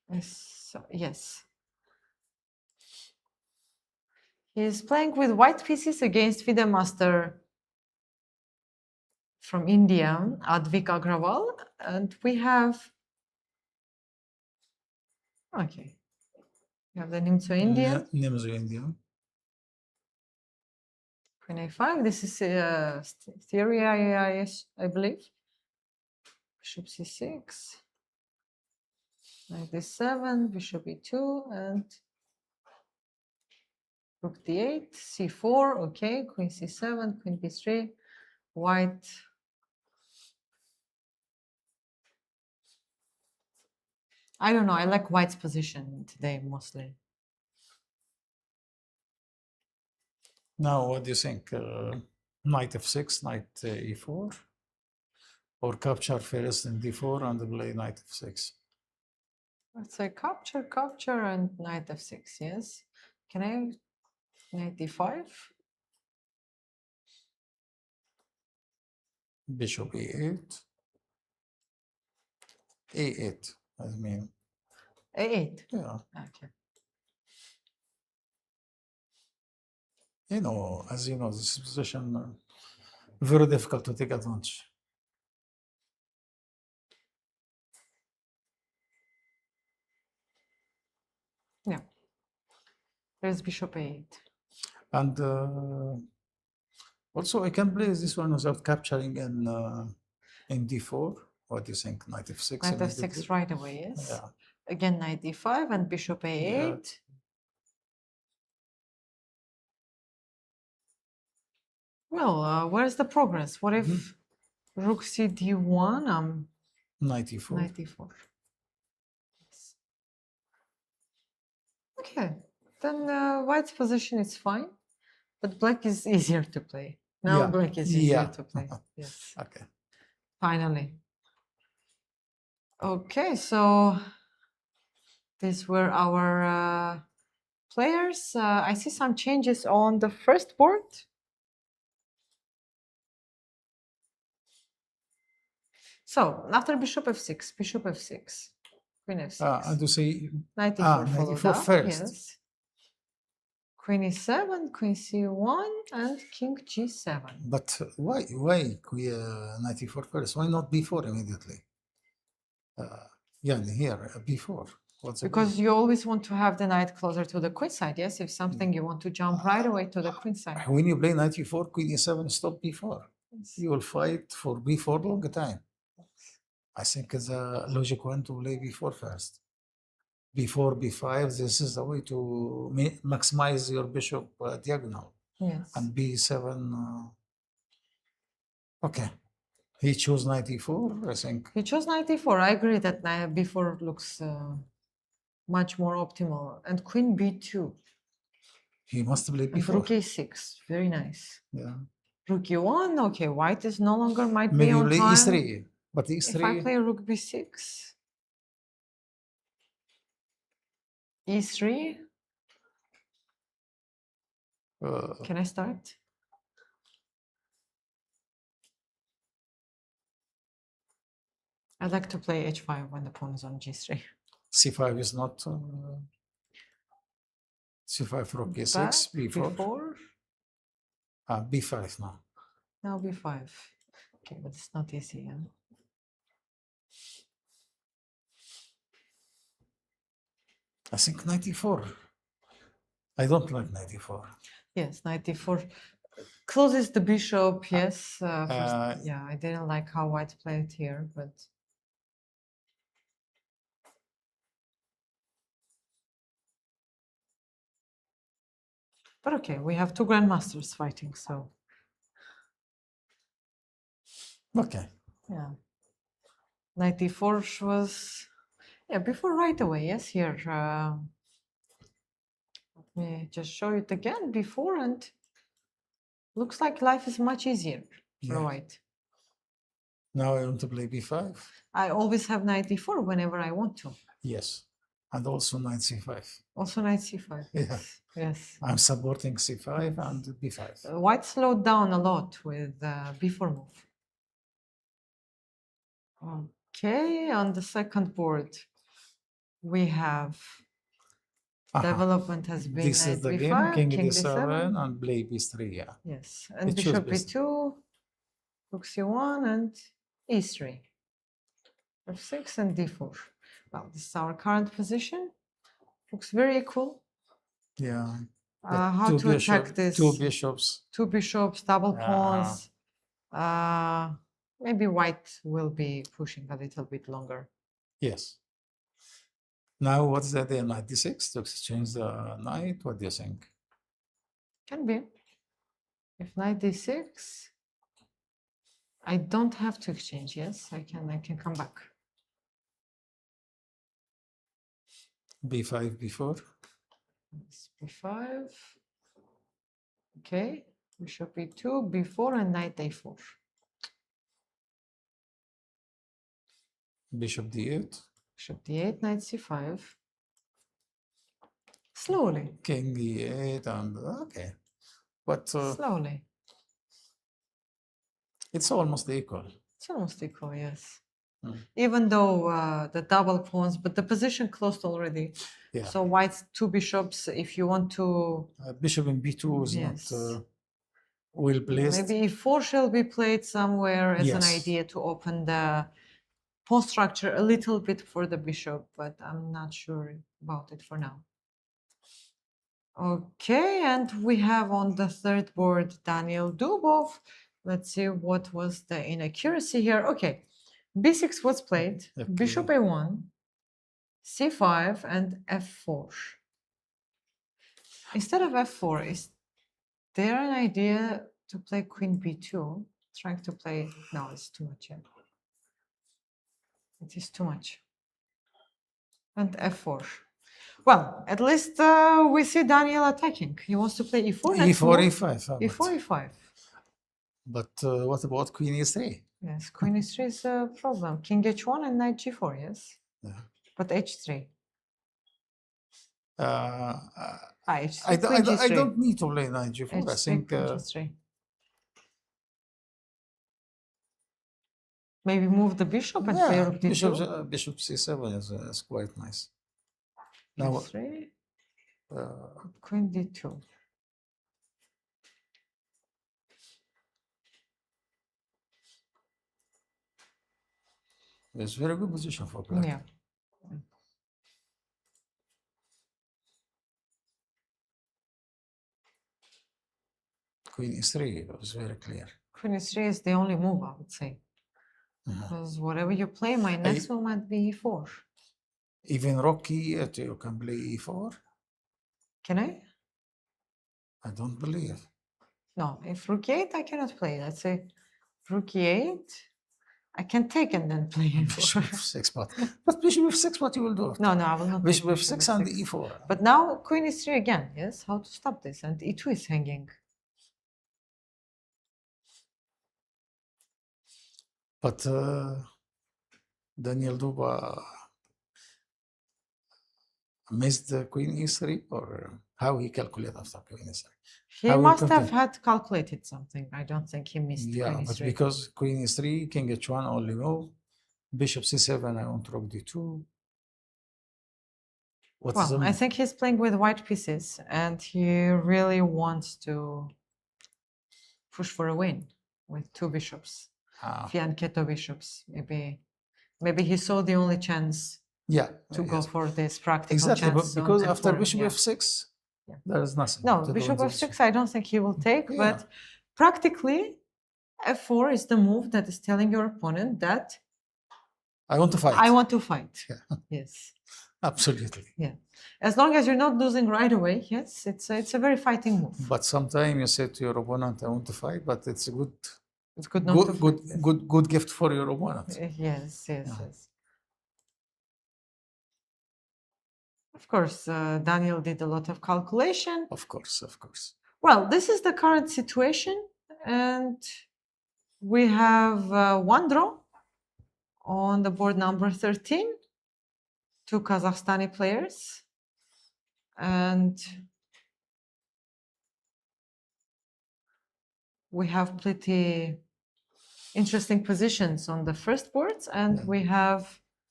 Yes, so, yes. He's playing with white pieces against FIDE master from India, Advik Agrawal, and we have, okay, we have the Nimzo Indian. Nimzo Indian. Queen a5, this is theory, I believe. Bishop c6, knight d7, bishop e2, and rook d8, c4, okay, queen c7, queen b3, white. I don't know, I like white's position today mostly. Now, what do you think? Knight f6, knight e4? Or capture first in d4 and play knight f6? Let's say capture, and knight f6, yes. Can I knight d5? Bishop e8. a8, I mean. a8? Yeah. Okay. As you know, this position very difficult to take advantage. Yeah. There's bishop a8. And also, I can play this one without capturing in d4. What do you think? Knight f6. Knight f6 right away, yes. Yeah. Again, knight d5 and bishop a8. Yeah. Well, where's the progress? What if rook c d1? Knight e4. Knight d4. Yes. Okay, then white's position is fine, but black is easier to play. Now Yeah. black is easier to play. Yes. Okay. Finally. Okay, so these were our players. I see some changes on the first board. So after bishop f6, queen f6. And to say Knight e4 knight followed e4 up, first. yes. Queen e7, queen c1, and king g7. But why knight e4 first? Why not b4 immediately? Yeah, here b4. Because you always want to have the knight closer to the queen side, yes? If something you want to jump right away to the queen side. When you play knight e4, queen e7, stop b4. Yes. You will fight for b4 long time. I think it's a logic one to play b4 first. b4, b5, this is the way to maximize your bishop diagonal. Yes. And b7, okay. He chose knight e4, I think. He chose knight e4. I agree that knight b4 looks much more optimal. And queen b2. He must play And b4. rook a6. Very nice. Yeah. Rook e1. Okay, white is no longer might Maybe be on play time. e3. But e3. If I play rook b6, e3. Can I start? I'd like to play h5 when the pawn is on g3. c5 is not. c5, rook back, a6, b4, b4, b5 now. now b5. Okay, but it's not easy, yeah? I think 94. I don't like 94. Yes, 94 closes the bishop, yes. Uh, Yeah, I didn't like how white played here, but okay, we have two grandmasters fighting, so okay. yeah. 94 was, yeah, before right away, yes, here. Let me just show it again before, and looks like life is much easier for Yeah. white. Now I want to play b5. I always have 94 whenever I want to. Yes. And also knight c5. Also knight c5. Yeah. Yes. Yes. I'm supporting c5 and b5. White slowed down a lot with b4 move. Okay, on the second board, we have development has been This knight is the b5, game, king king d7 and play b3, yeah. Yes, and It shows bishop b2, rook c1 and e3. f6 and d4. Well, this is our current position. Looks very equal. Yeah. How to attack this? Two bishops. Two bishops, double pawns. Maybe white will be pushing a little bit longer. Yes. Now, what's the idea? Knight d6 to exchange the knight. What do you think? Can be. If knight d6, I don't have to exchange. Yes, I can come back. b5, b4. b5. Okay. Bishop e2, b4, and knight a4. Bishop d8. Bishop d8, knight c5. Slowly. King e8 and okay. But Slowly. it's almost equal. It's almost equal, yes. Mm. Even though the double pawns, but the position closed already. Yeah. So white's two bishops, if you want to... Bishop in b2 is Yes. not well placed. Maybe e4 shall be played somewhere as an Yes. idea to open the pawn structure a little bit for the bishop, but I'm not sure about it for now. Okay, and we have on the third board Daniel Dubov. Let's see what was the inaccuracy here. Okay, b6 was played, Okay. bishop a1, c5, and f4. Instead of f4, is there an idea to play queen b2? Trying to play... No, it's too much. Yeah. It is too much. And f4. Well, at least we see Daniel attacking. He wants to play e4. e4, e5. E4, e5. But what about queen e3? Yes, queen e3 is a problem. King h1 and knight g4, yes? Yeah. But h3. H3, I G3. don't need to play knight g4. H3, I think G3. Maybe move the bishop and play rook d2. bishop c7 is quite nice. Now, G3, queen d2. it's very good position for black. Yeah. Queen e3 was very clear. Queen e3 is the only move, I would say. Because whatever you play, my next one might be e4. Even rook e8, you can play e4? Can I? I don't believe. No, if rook e8, I cannot play. Let's say rook e8, I can take and then play Bishop e4. f6, but bishop f6, what you will do? No, I will not. Bishop f6 and e4. But now queen e3 again, yes? How to stop this? And e2 is hanging. But Daniel Duba missed the queen e3, or how he calculated after queen e3? He must have had calculated something. I don't think he missed queen e3. But because queen e3, king h1 only move, bishop c7, I want rook d2. What is the Well, I move? think he's playing with white pieces and he really wants to push for a win with two bishops, Ah, fianchetto bishops. Maybe he saw the only chance yeah, to go yes. for this practical Exactly, chance on because after F4. bishop Yeah. f6, Yeah. there is nothing. No, to do bishop in this. f6, I don't think he will take, Yeah. but practically, f4 is the move that is telling your opponent that I want to fight. I want to fight. Yeah. Yes. Absolutely. Yeah. As long as you're not losing right away, yes, it's a very fighting move. But sometimes you say to your opponent, I want to fight, but it's a good, It's good not to good, fight. good gift for your opponent. Yes, yes, Yeah. yes. Of course, Daniel did a lot of calculation. Of course, of course. Well, this is the current situation, and we have one draw on the board number 13, two Kazakhstani players, and we have pretty interesting positions on the first boards, and Yeah. we have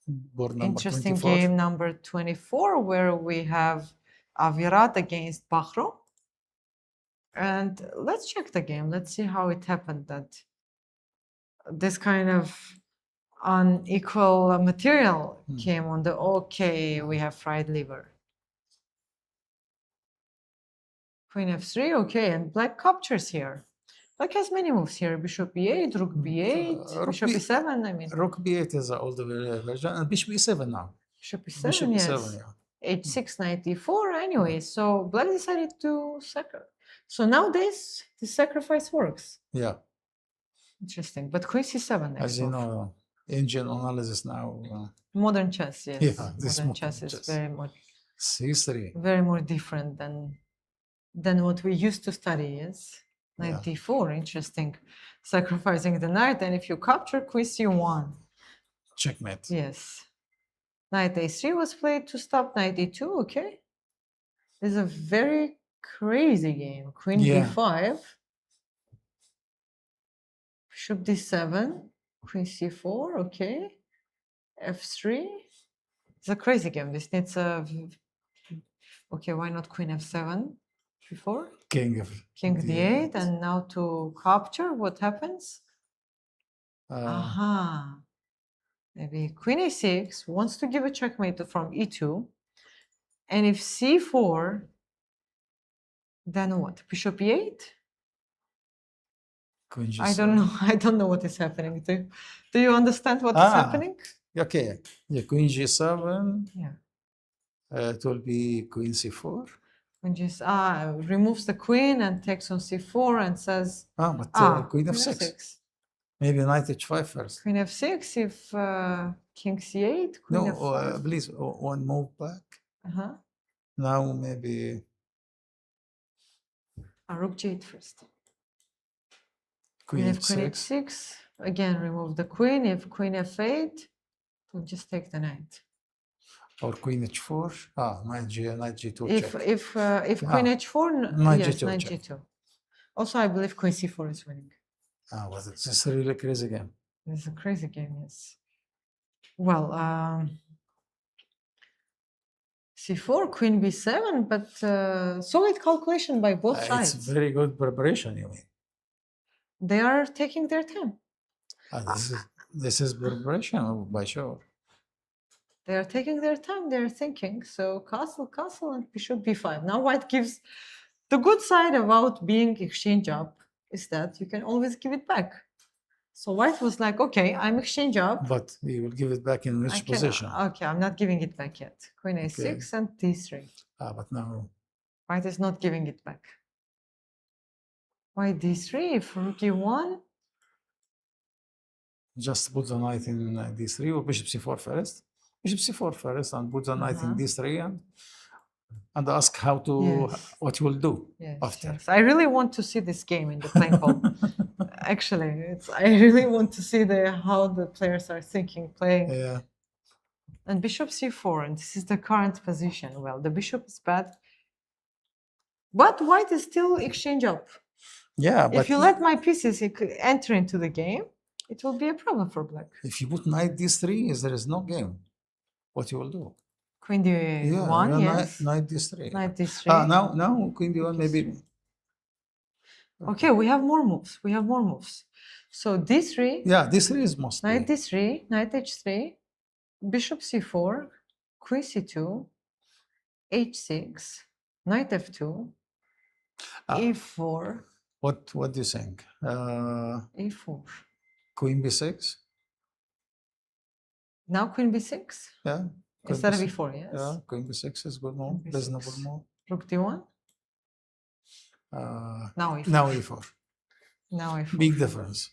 Board number interesting 24. game number 24, where we have Avirat against Bahro. And let's check the game. Let's see how it happened that this kind of unequal material came on the okay, we have fried liver. Queen f3, okay, and black captures here. Black has many moves here. Bishop e8, rook b8, rook bishop B- e7, I mean. Rook b8 is the older version, and bishop e7 now. Bishop e7, Bishop yes. e7, yeah. h6, knight d4, anyway. So black decided to sacrifice. So nowadays, the sacrifice works. Yeah. Interesting. But queen c7 next As you move. know, engine analysis now. Modern chess, yes. Yeah, this modern modern chess is chess. very c3. very more different than what we used to study, yes. Knight Yeah. d4, interesting. Sacrificing the knight, and if you capture, queen c1. Checkmate. Yes. Knight a3 was played to stop knight d2, okay. This is a very crazy game. Queen Yeah. b5. Bishop d7, queen c4, okay. f3. It's a crazy game. This needs a... Okay, why not queen f7 before? King d8, and now to capture, what happens? Aha. Maybe queen a6 wants to give a checkmate from e2. And if c4, then what? Bishop e8? Queen G7. I don't know. I don't know what is happening. Do you understand what is happening? Okay. Yeah, queen g7. Yeah. It will be queen c4. Queen just removes the queen and takes on c4 and says Queen f6. Maybe knight h5 first. Queen f6 if king c8. Queen f5. Please, one move back. Now maybe rook g8 first. Queen if f6. queen h6, again remove the queen. If queen f8, we'll just take the knight. Or queen h4. Knight g2 check. If queen h4, knight yes, g2 knight check. g2. Also, I believe queen c4 is winning. Was it just a really crazy game? It's a crazy game, yes. Well, c4, queen b7, but solid calculation by both sides. It's very good preparation, you mean? They are taking their time. This is preparation, by sure. They are taking their time, they're thinking. So castle, and bishop b5. Now white gives the good side about being exchange up is that you can always give it back. So white was like, okay, I'm exchange up. But you will give it back in which position? Okay, I'm not giving it back yet. Queen a6 and d3. But now white is not giving it back. White d3, if rook e1. Just put the knight in d3 or bishop c4 first. Bishop c4 first and put the knight in d3 and ask how to what you will do after. Yes. I really want to see this game in the playing hall. Actually, I really want to see how the players are thinking, playing. Yeah. And bishop c4, and this is the current position. Well, the bishop is bad, but white is still exchange up. Yeah, but if you let my pieces enter into the game, it will be a problem for black. If you put knight d3, there is no game. What you will do? Queen d1, yeah, yes. knight d3. Knight d3. Now queen d1 maybe. Okay, we have more moves. We have more moves. So d3, Yeah, d3 is mostly. knight d3, knight h3, bishop c4, queen c2, h6, knight f2, e4, What do you think? e4. Queen b6? Now queen b6 Yeah. Queen instead of b6. e4, yes. Yeah, queen b6 is good move, Queen b6. reasonable move. Rook d1. Now e4. Now e4. Now e4. Big difference.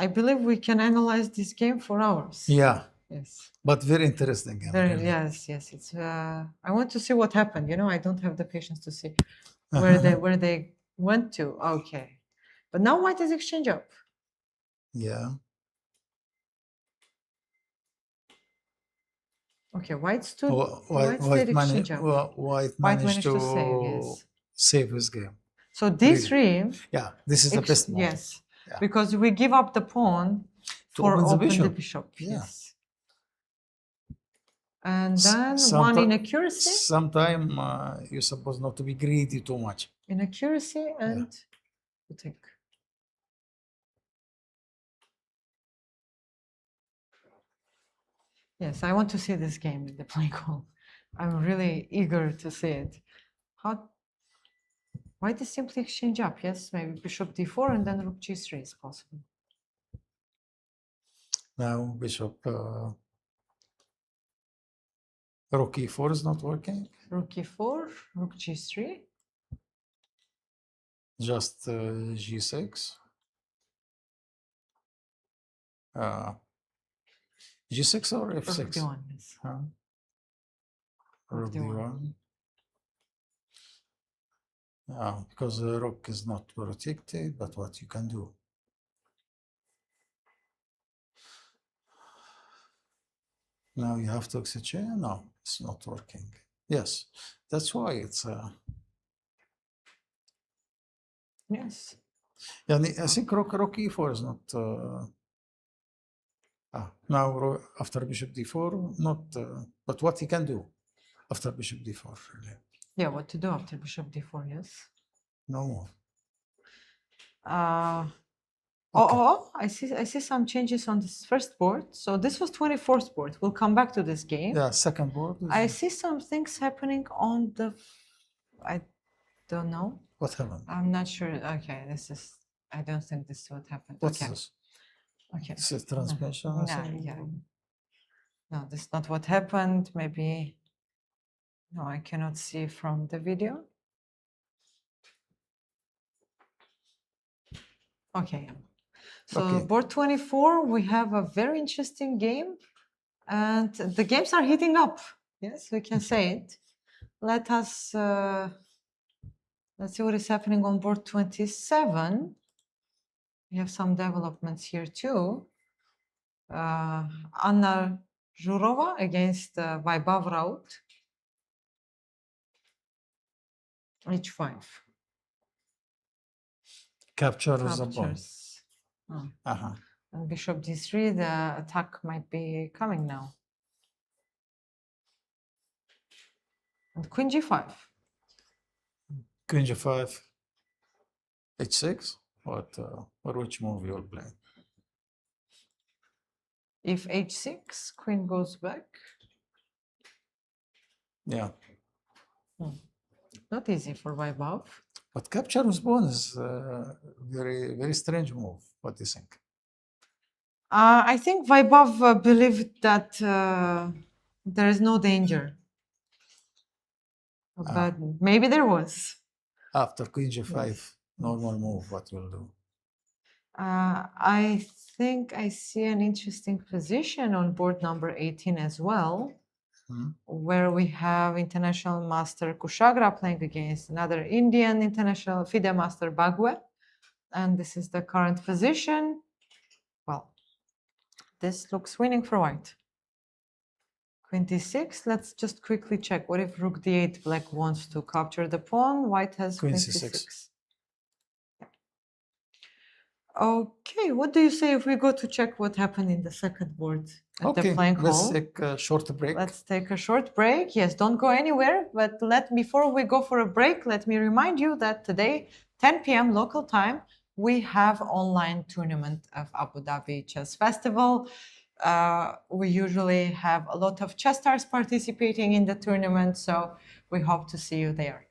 I believe we can analyze this game for hours. Yeah, Yes. but very interesting game. Very, really. yes, yes. It's. I want to see what happened. You know, I don't have the patience to see where they went to. Okay, but now white is exchange up. Yeah. Okay, white stood. White stayed exchange up. White White managed to save. Yes. save his game. So d3. Yeah, this is the best move. Yes, Yeah. because we give up the pawn To for open the the bishop. bishop. Yeah. Yes. And then one inaccuracy. Sometime you're supposed not to be greedy too much. Inaccuracy and you take. Yes, I want to see this game in the playing hall. I'm really eager to see it. White is simply exchange up, yes? Maybe bishop d4 and then rook g3 is possible. Now bishop rook e4 is not working. Rook e4, rook g3. Just g6. G6 or f6? Rook d1, yes. Rook d1. Because the rook is not protected, but what you can do? Now you have to exchange. No, it's not working. Yes, that's why it's. Yes. Yeah, I think rook e4 is not. Now after bishop d4, not. But what he can do after bishop d4? Really? Yeah, what to do after bishop d4? Yes. No more. I see some changes on this first board. So this was 24th board. We'll come back to this game. Yeah, second board. I see some things happening on the. I don't know. What happened? I'm not sure. Okay, this is. I don't think this is what happened. What's this? Okay. This is transmission. Yeah. No, this is not what happened. Maybe. No, I cannot see from the video. Okay. So board 24, we have a very interesting game, and the games are heating up. Yes, we can say it. Let us let's see what is happening on board 27. We have some developments here too. Anna Zhurova against Vaibhav Raut. H5. Captures the pawn. And bishop d3, the attack might be coming now. And queen g5. Queen g5. h6. What? Or which move you'll play? If h6, queen goes back. Yeah. Not easy for Vaibhav. But capture with pawn is very, very strange move. What do you think? I think Vaibhav believed that there is no danger. But maybe there was. After queen g5, normal move, what will do? I think I see an interesting position on board number 18 as well, where we have international master Kushagra playing against another Indian international FIDE master Bagwe. And this is the current position. Well, this looks winning for white. Queen d6, let's just quickly check. What if rook d8, black wants to capture the pawn? White has queen c6. Okay, what do you say if we go to check what happened in the second board at the Okay, flying let's hole? take a short break. Let's take a short break. Yes, don't go anywhere. But before we go for a break, let me remind you that today, 10 p.m. local time, we have online tournament of Abu Dhabi Chess Festival. We usually have a lot of chess stars participating in the tournament, so we hope to see you there.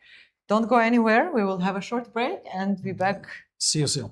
Don't go anywhere. We will have a short break and be back. See you soon.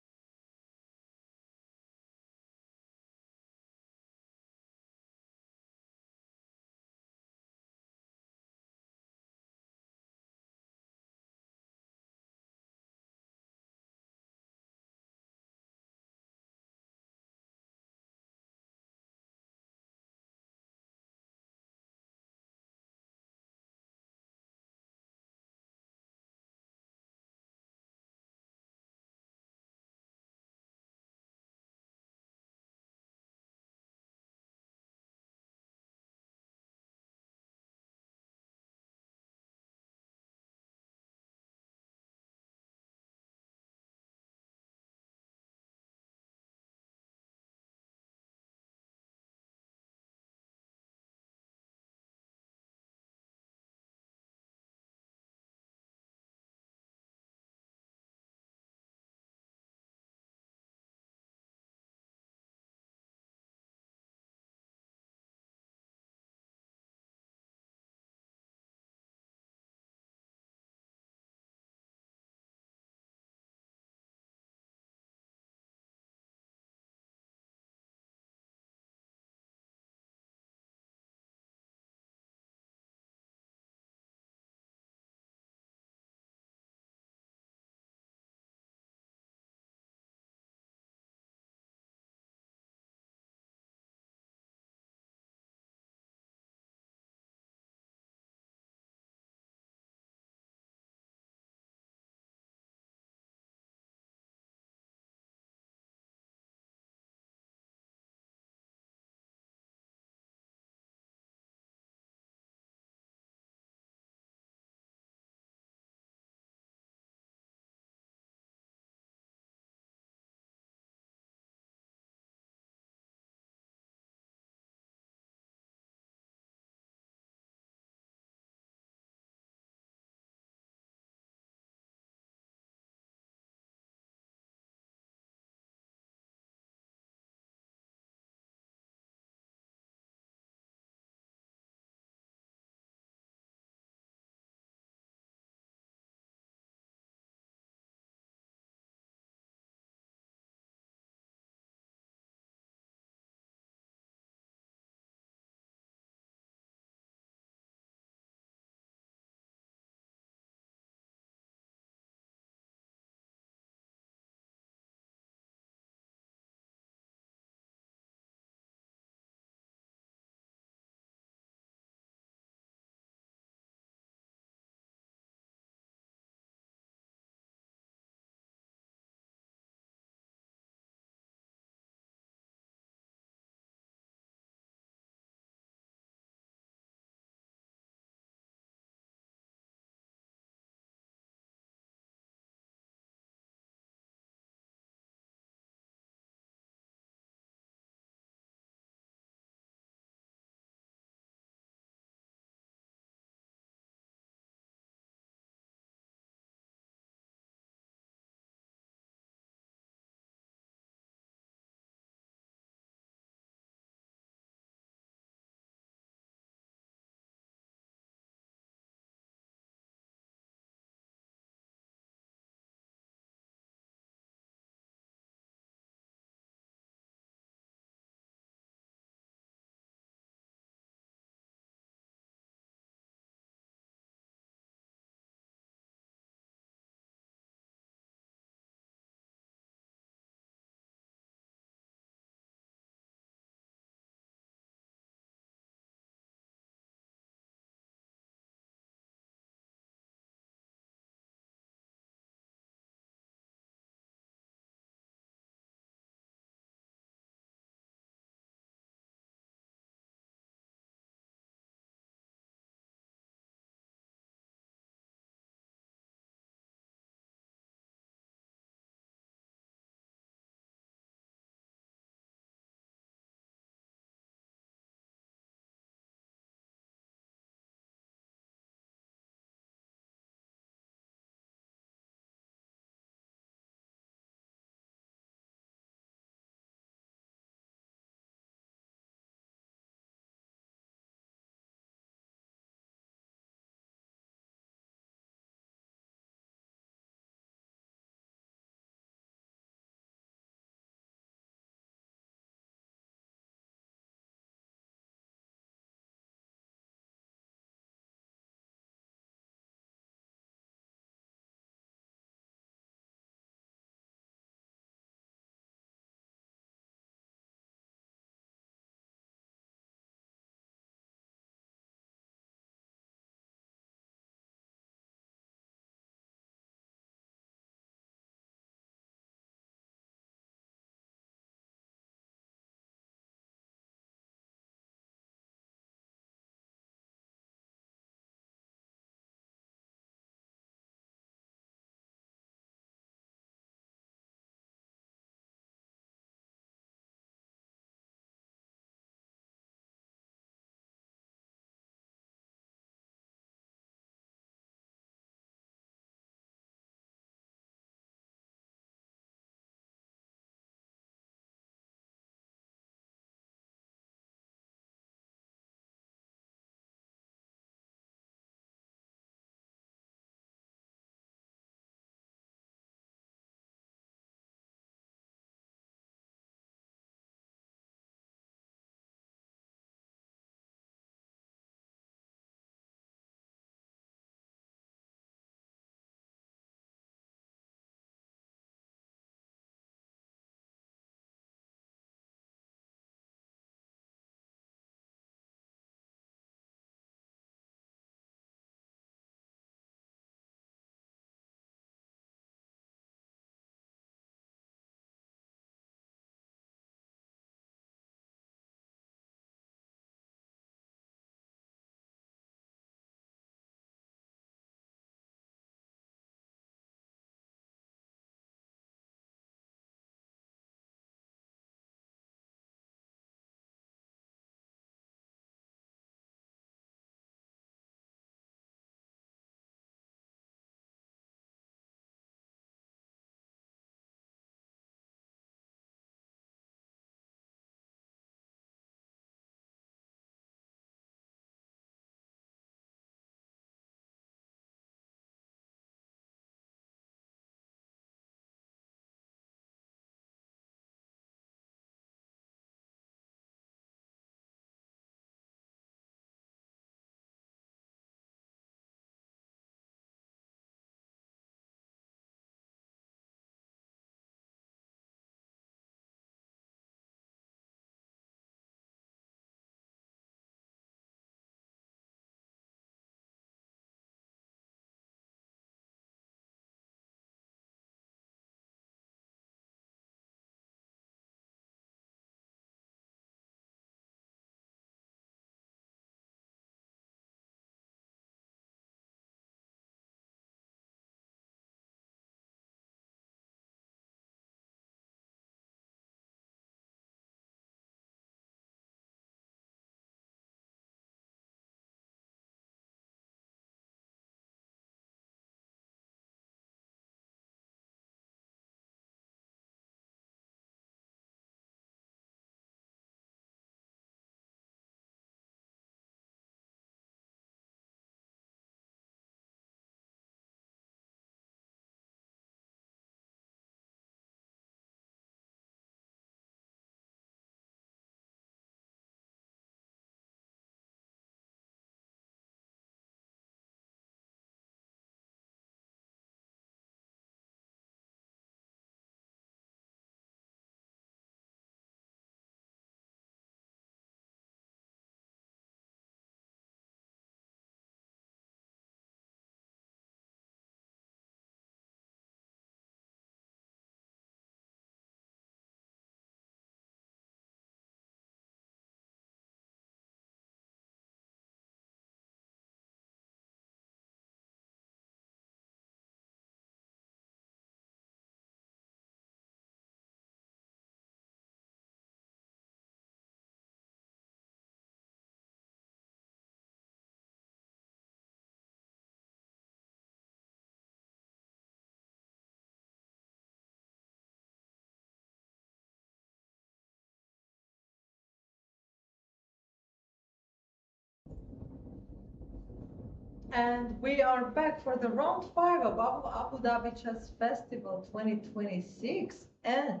And we are back for the round 5 of Abu Dhabi Chess Festival 2026. And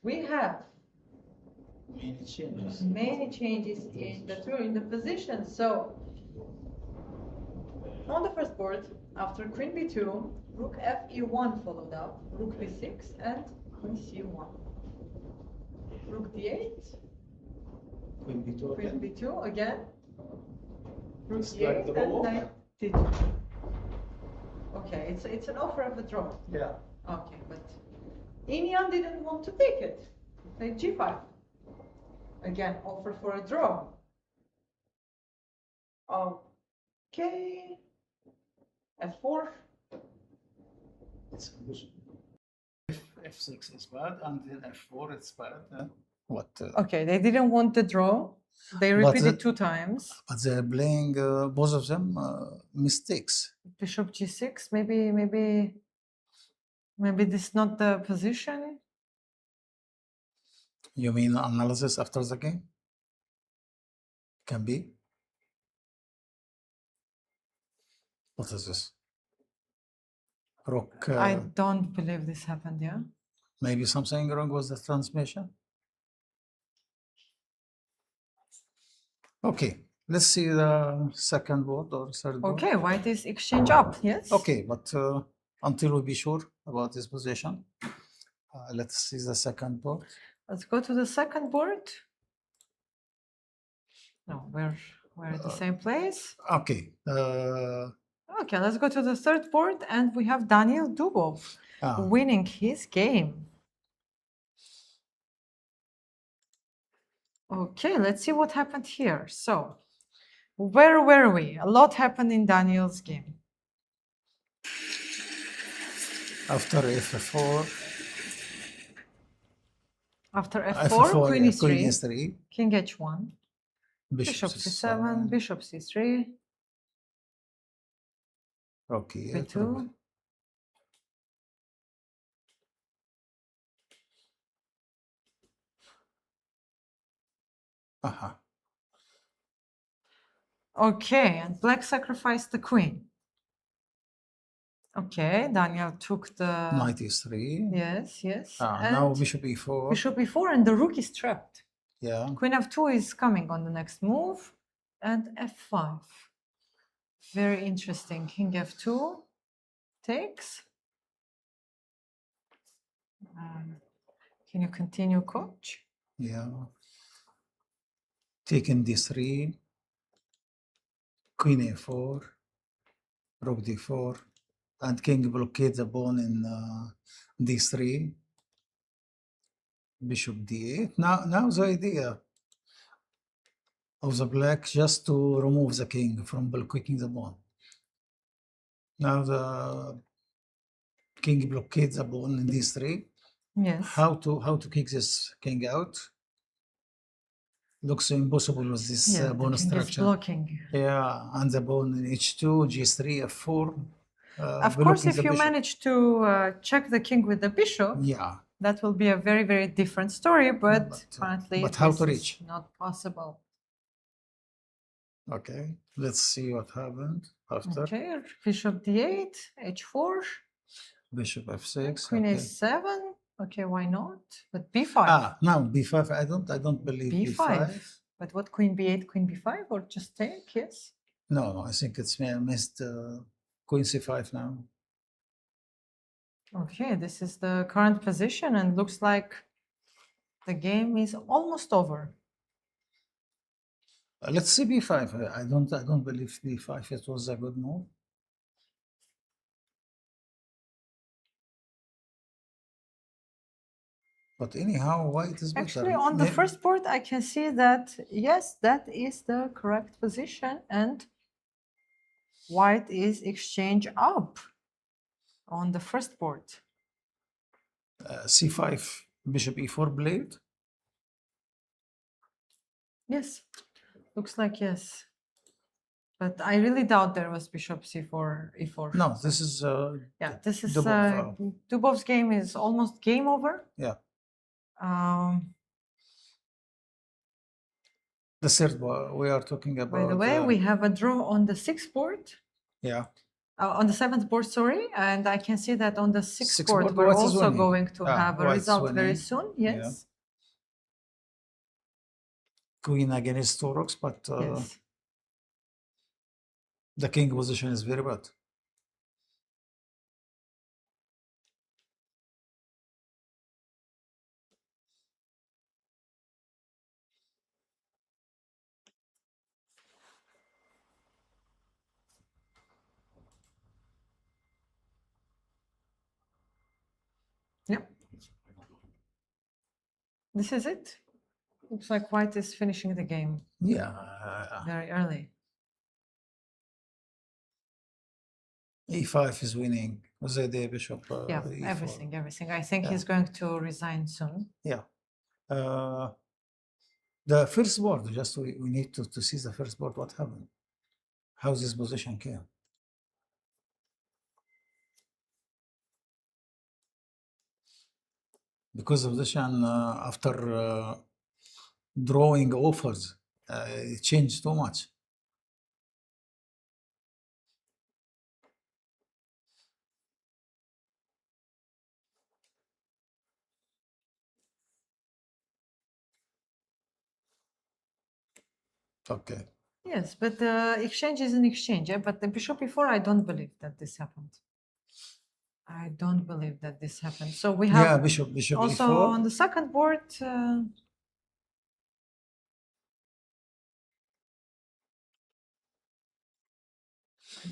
we have many changes in the position. So on the first board, after Queen B2, Rook Fe1 followed up, Rook B6 and Queen C1. Rook D8, Queen B2 Queen again. B2 again, Rook It's like D8 the and wall. Knight D2. Okay, it's an offer of a draw. Yeah. Okay, but Inyan didn't want to take it. He played G5. Again, offer for a draw. Okay. F4. It's F6 is bad, and then F4 it's bad. What? Okay, they didn't want the draw. They But repeated the- 2 times. But they're playing both of them mistakes. Bishop G6. Maybe this is not the position. You mean analysis after the game? Can be. What is this? Rook. I don't believe this happened. Yeah. Maybe something wrong with the transmission. Okay, let's see the second board or third board. Okay, white is exchange up. Yes. Okay, but until we be sure about this position, let's see the second board. Let's go to the second board. No, we're at the same place. Okay. Okay, let's go to the third board, and we have Daniel Dubov winning his game. Okay, let's see what happened here. So, where were we? A lot happened in Daniel's game. After F4. After F4, Queen yeah, E3, Queen E3, King H1, Bishop Bishop C7, Bishop C3, Okay. B2. Okay, and black sacrificed the queen. Okay, Daniel took the... Knight E3. Yes. And now Bishop E4. Bishop E4, and the rook is trapped. Yeah. Queen F2 is coming on the next move, and F5. Very interesting. King F2 takes. Can you continue, coach? Yeah. Taking D3. Queen A4. Rook D4. And king blockade the pawn in D3. Bishop D8. Now the idea of the black just to remove the king from blocking the pawn. Now the king blockades the pawn in D3. Yes. How to kick this king out? Looks impossible with this pawn structure. Blocking. Yeah, and the pawn in H2, G3, F4. Of course, if you manage to check the king with the bishop, yeah, that will be a very, very different story. But currently, but how to reach? Not possible. Okay, let's see what happened after. Okay, Bishop D8, H4. Bishop F6. Queen A7. Okay, why not? But B5. Now B5. I don't believe B5. But what, Queen B8, Queen B5, or just take? Yes. No, I think it's missed. Queen C5 now. Okay, this is the current position, and looks like the game is almost over. Let's see B5. I don't believe B5. It was a good move. But anyhow, white is better. Actually, on the first board, I can see that, yes, that is the correct position, and white is exchange up on the first board. C5, Bishop E4 blade? Yes, looks like yes. But I really doubt there was Bishop C4, E4. No, this is... yeah, this is... Dubov's game is almost game over. Yeah. The third one, we are talking By about. the way, we have a draw on the sixth board. Yeah. On the seventh board, sorry, and I can see that on the sixth Sixth board board, we're white is also winning. going to have a white's result very winning. soon. Yeah. Yes. Queen against two rocks, but Yes. the king position is very bad. Yep. This is it. Looks like white is finishing the game Yeah. very early. E5 is winning. The bishop. Yeah, E4. everything. I think Yeah. he's going to resign soon. Yeah. The first board, just we need to see the first board, what happened, how this position came. Because the position after drawing offers, it changed too much. Okay. Yes, but the exchange is an exchange. But the bishop before, I don't believe that this happened. I don't believe that this happened. So we have Yeah, bishop also E4. on the second board. I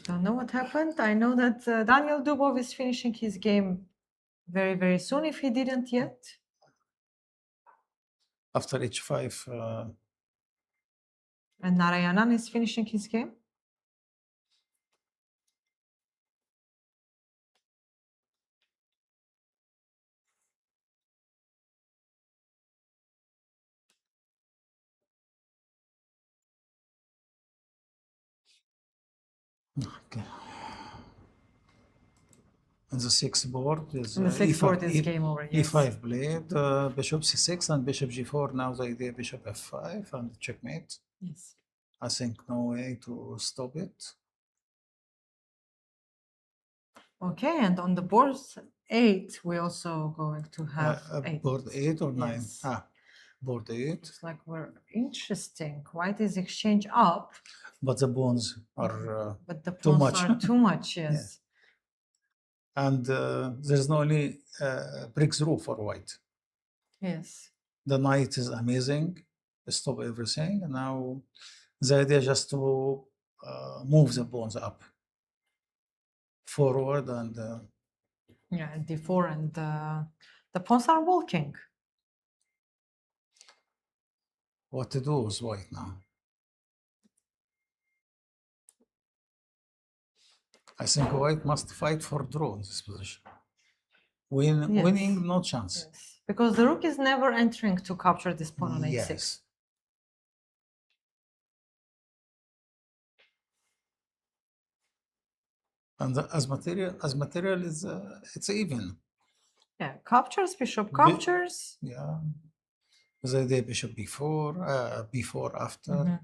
don't know what happened. I know that Daniel Dubov is finishing his game very, very soon, if he didn't yet. After H5. And Narayanan is finishing his game. Okay. And the sixth board is And the sixth E5, board is game over. Yes. E5 played, bishop C6 and bishop G4. Now the idea bishop F5 and checkmate. Yes. I think no way to stop it. Okay, and on the board 8, we're also going to have 8. Board 8 or 9? Yes. Board 8. Looks like we're interesting. White is exchange up. But the pawns are But the too pawns much. are too much, yes. And there's no only breakthrough for white. Yes. The knight is amazing, stop everything. And now the idea just to move the pawns up, forward, and Yeah, and D4 and the pawns are walking. what to do with white now. I think white must fight for draw in this position. Yes. Winning, no chance. Yes. Because the rook is never entering to capture this pawn on H6. Yes. And as material is it's even. Yeah, captures, bishop captures. Yeah. The idea bishop B4, B4 after.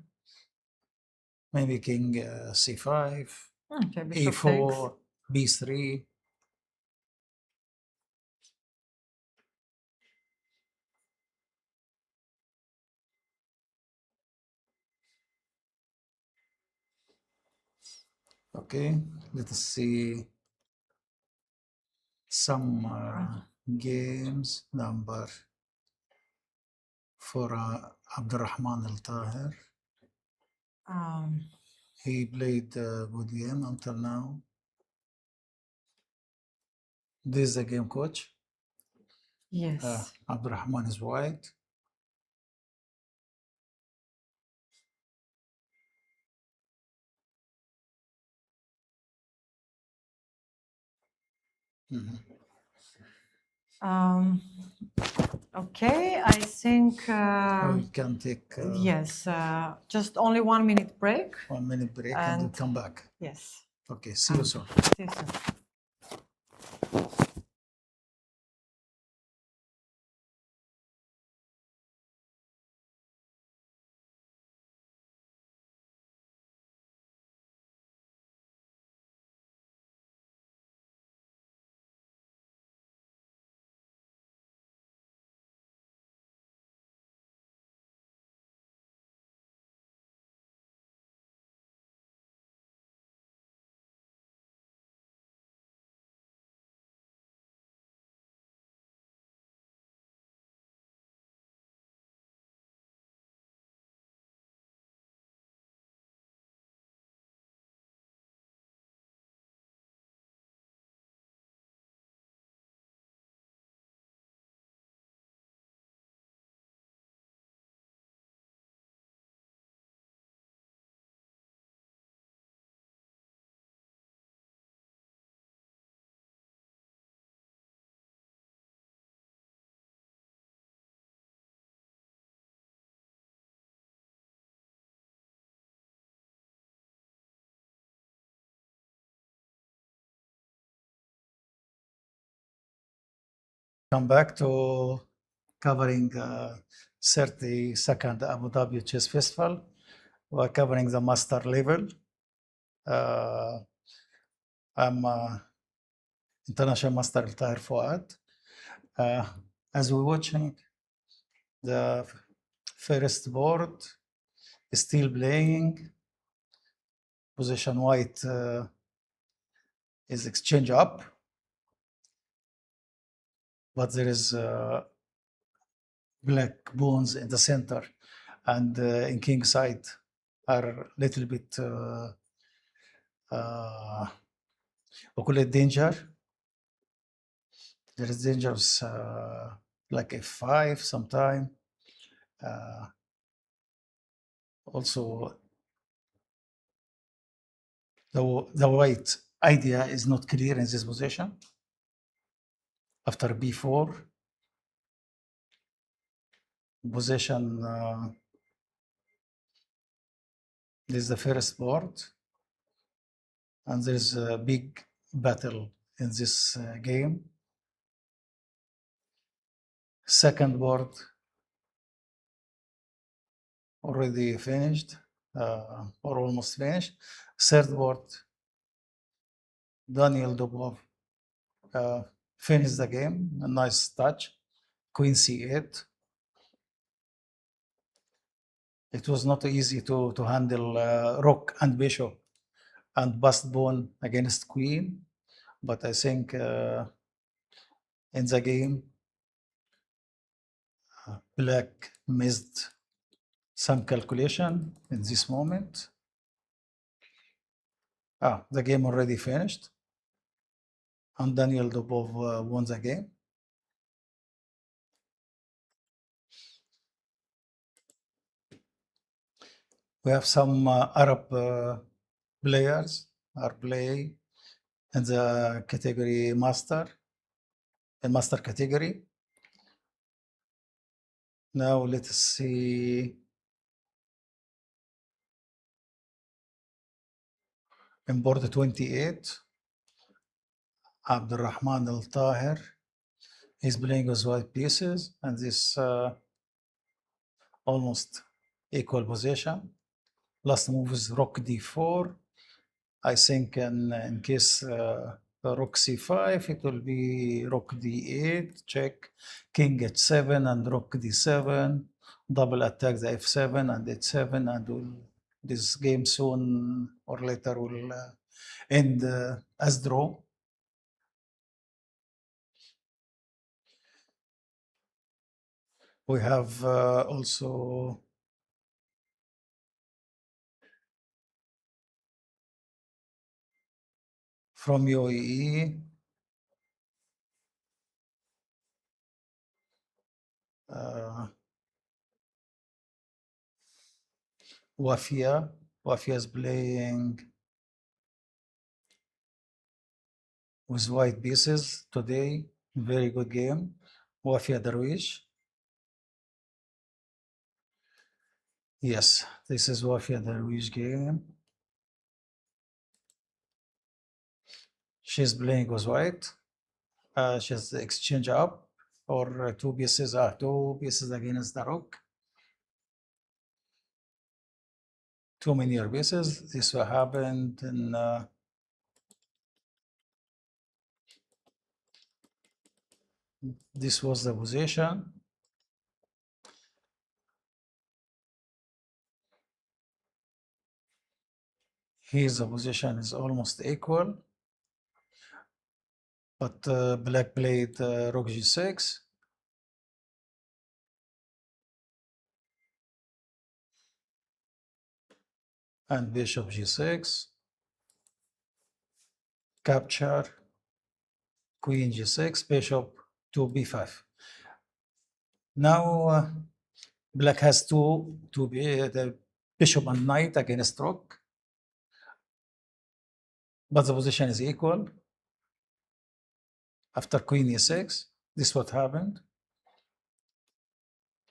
Maybe king C5. Okay, bishop A4, takes. B3. Okay, let us see some games number for Abdurrahman Al Tahir. He played WGM until now. This is the game coach. Yes. Abdurrahman is white. Okay, I think We can take yes, just only 1 minute break. 1 minute break and we'll come back. Yes. Okay, see you soon. See you soon. Come back to covering 32nd Abu Dhabi Chess Festival. We're covering the master level. I'm international master Tahir Fuad. As we're watching, the first board is still playing. Position white is exchange up, but there is black pawns in the center, and in king side are little bit we call it danger. There is dangers like f5 sometime. Also, the white idea is not clear in this position. After b4, position, this is the first board, and there's a big battle in this game. Second board already finished or almost finished. Third board, Daniel Dubov finished the game. A nice touch. Queen c8. It was not easy to handle rook and bishop and passed pawn against queen, but I think in the game, black missed some calculation in this moment. The game already finished, and Daniel Dubov won the game. We have some Arab players are playing in the category master, in master category. Now let's see. In board 28, Abdurrahman Al Tahir is playing with white pieces, and this almost equal position. Last move is rook d4. I think in case rook c5, it will be rook d8, check, king h7, and rook d7, double attack the f7 and h7, and this game soon or later will end as draw. We have also from UAE, Wafia. Wafia is playing with white pieces today. Very good game. Wafia Darwish. Yes, this is Wafia Darwish game. She's playing with white. She's exchange up or two pieces against the rook. Too many pieces. This will happen in this was the position. Here's the position is almost equal, but black played rook g6. And bishop g6, capture, queen g6, bishop to b5. Now black has to be the bishop and knight against rook, but the position is equal. After queen e6, this is what happened.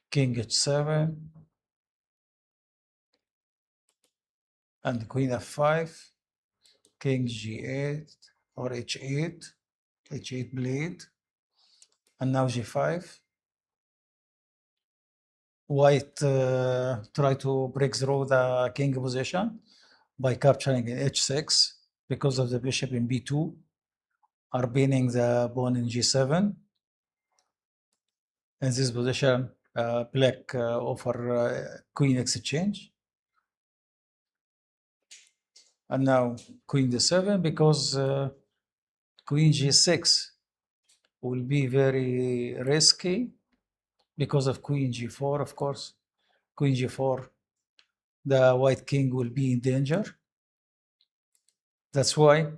King h7 and queen f5, king g8 or h8 blade, and now g5. White try to break through the king position by capturing in h6 because of the bishop in b2 are pinning the pawn in g7. In this position, black offer queen exchange. And now queen d7 because queen g6 will be very risky because of queen g4, of course. Queen g4, the white king will be in danger. That's why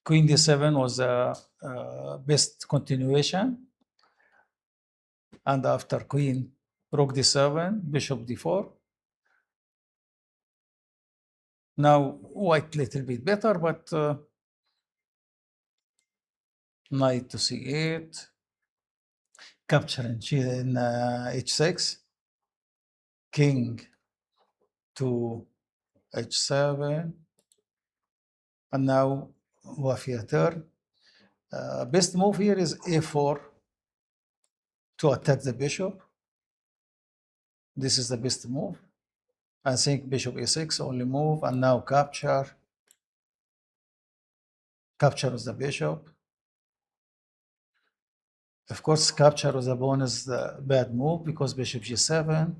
queen d7 was the best continuation. And after queen, rook d7, bishop d4. Now white little bit better, but knight to c8, capturing in h6, king to h7, and now Wafia turn. Best move here is a4 to attack the bishop. This is the best move. I think bishop a6 only move, and now capture of the bishop. Of course, capture of the pawn is the bad move because bishop g7,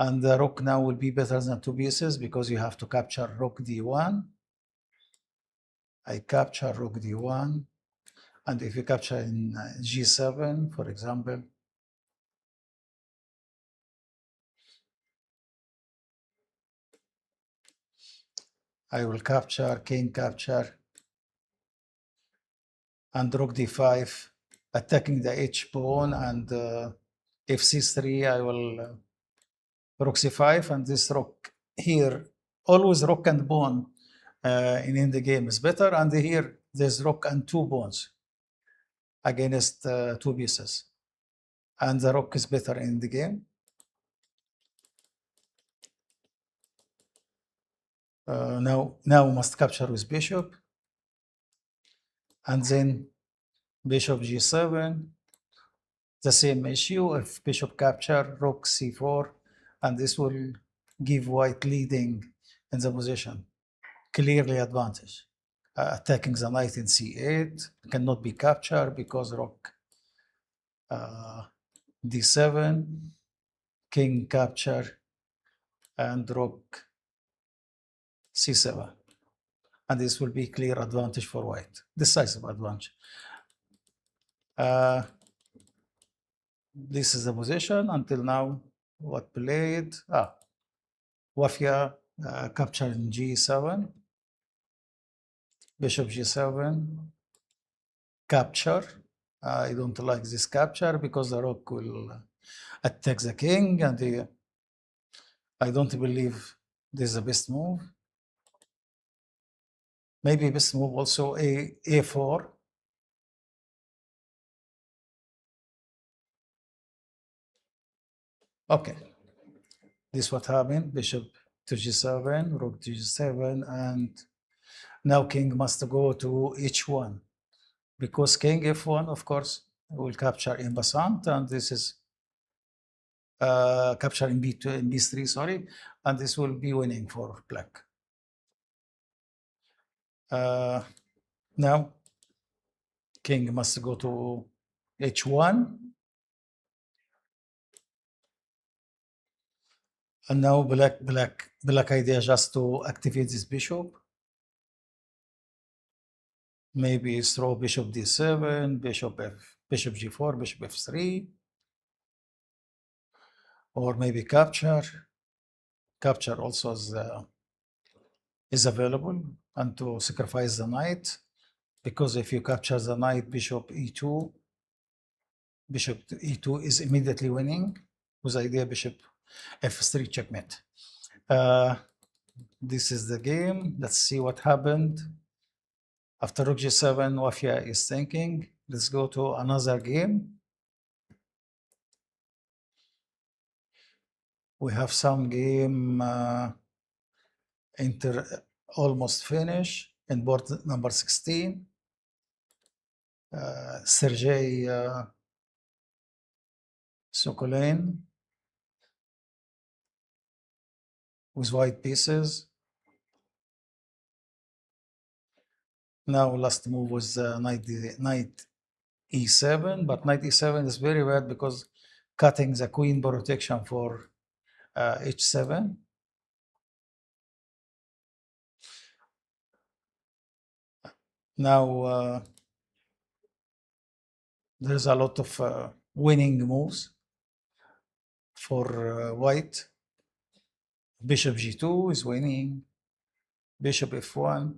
and the rook now will be better than two pieces because you have to capture rook d1. I capture rook d1, and if you capture in g7, for example, I will capture, king capture, and rook d5, attacking the h pawn, and if c3, I will rook c5, and this rook here, always rook and pawn in the game is better, and here there's rook and two pawns against two pieces, and the rook is better in the game. Now must capture with bishop, and then bishop g7, the same issue. If bishop capture, rook c4, and this will give white leading in the position, clearly advantage. Attacking the knight in c8 cannot be captured because rook d7, king capture, and rook c7. And this will be clear advantage for white, decisive advantage. This is the position until now. What played? Wafia capturing g7, bishop g7, capture. I don't like this capture because the rook will attack the king, and I don't believe this is the best move. Maybe best move also a4. Okay, this what happened. Bishop to g7, rook to g7, and now king must go to h1 because king f1, of course, will capture in passant, and this is capture in b2, in b3, sorry, and this will be winning for black. Now king must go to h1, and now black idea just to activate this bishop. Maybe throw bishop d7, bishop g4, bishop f3, or maybe capture. Capture also is available, and to sacrifice the knight, because if you capture the knight, bishop e2 is immediately winning with idea bishop f3 checkmate. This is the game. Let's see what happened. After rook g7, Wafia is thinking. Let's go to another game. We have some game almost finished in board number 16. Sergei Sokolin with white pieces. Now last move was knight e7, but knight e7 is very bad because cutting the queen protection for h7. Now there's a lot of winning moves for white. Bishop g2 is winning. Bishop f1.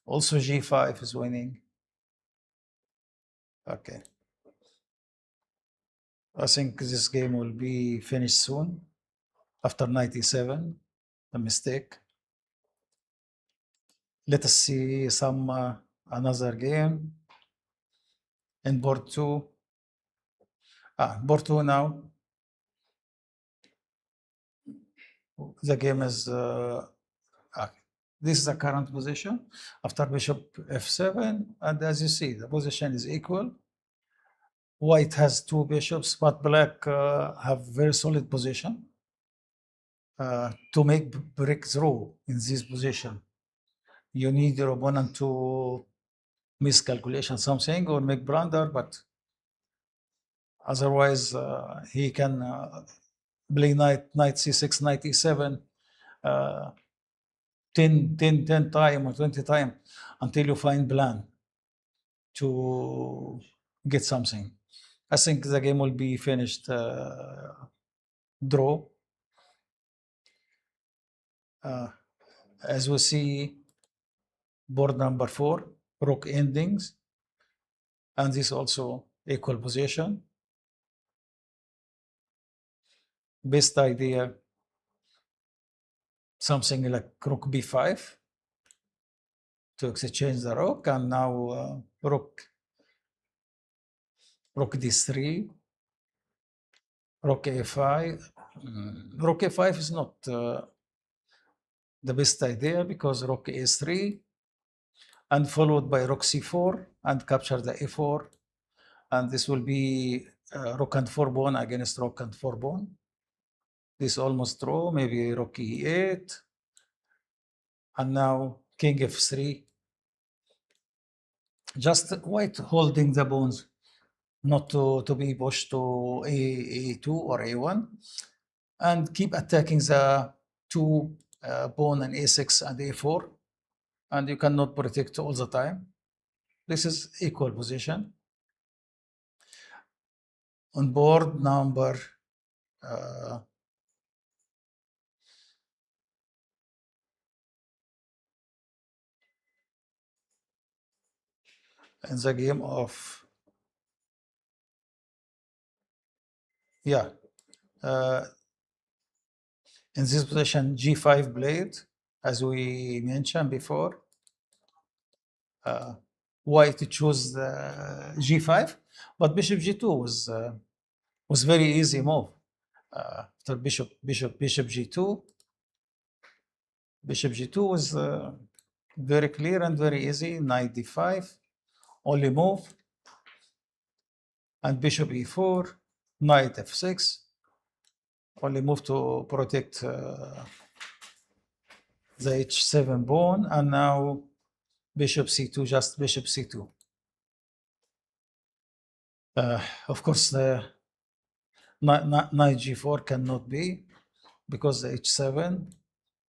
Also g5 is winning. Okay. I think this game will be finished soon after knight e7, a mistake. Let us see some another game in board 2. Board 2 now. The game is this is the current position after bishop f7, and as you see, the position is equal. White has two bishops, but black have very solid position to make breakthrough in this position. You need your opponent to miscalculation something or make blunder, but otherwise he can play knight c6, knight e7, 10 time or 20 time until you find plan to get something. I think the game will be finished draw. As we see, board number 4, rook endings, and this also equal position. Best idea, something like rook b5 to exchange the rook, and now rook d3, rook a5. Rook a5 is not the best idea because rook a3 and followed by rook c4 and capture the a4, and this will be rook and 4 pawn against rook and 4 pawn. This almost draw, maybe rook e8, and now king f3. Just white holding the pawns, not to be pushed to a2 or a1, and keep attacking the two pawn and a6 and a4, and you cannot protect all the time. This is equal position. On board number in the game of in this position g5 blade, as we mentioned before. White chose the g5, but bishop g2 was very easy move. After bishop g2, bishop g2 was very clear and very easy. Knight d5, only move, and bishop e4, knight f6, only move to protect the h7 pawn, and now bishop c2, just bishop c2. Of course, the knight g4 cannot be because the h7,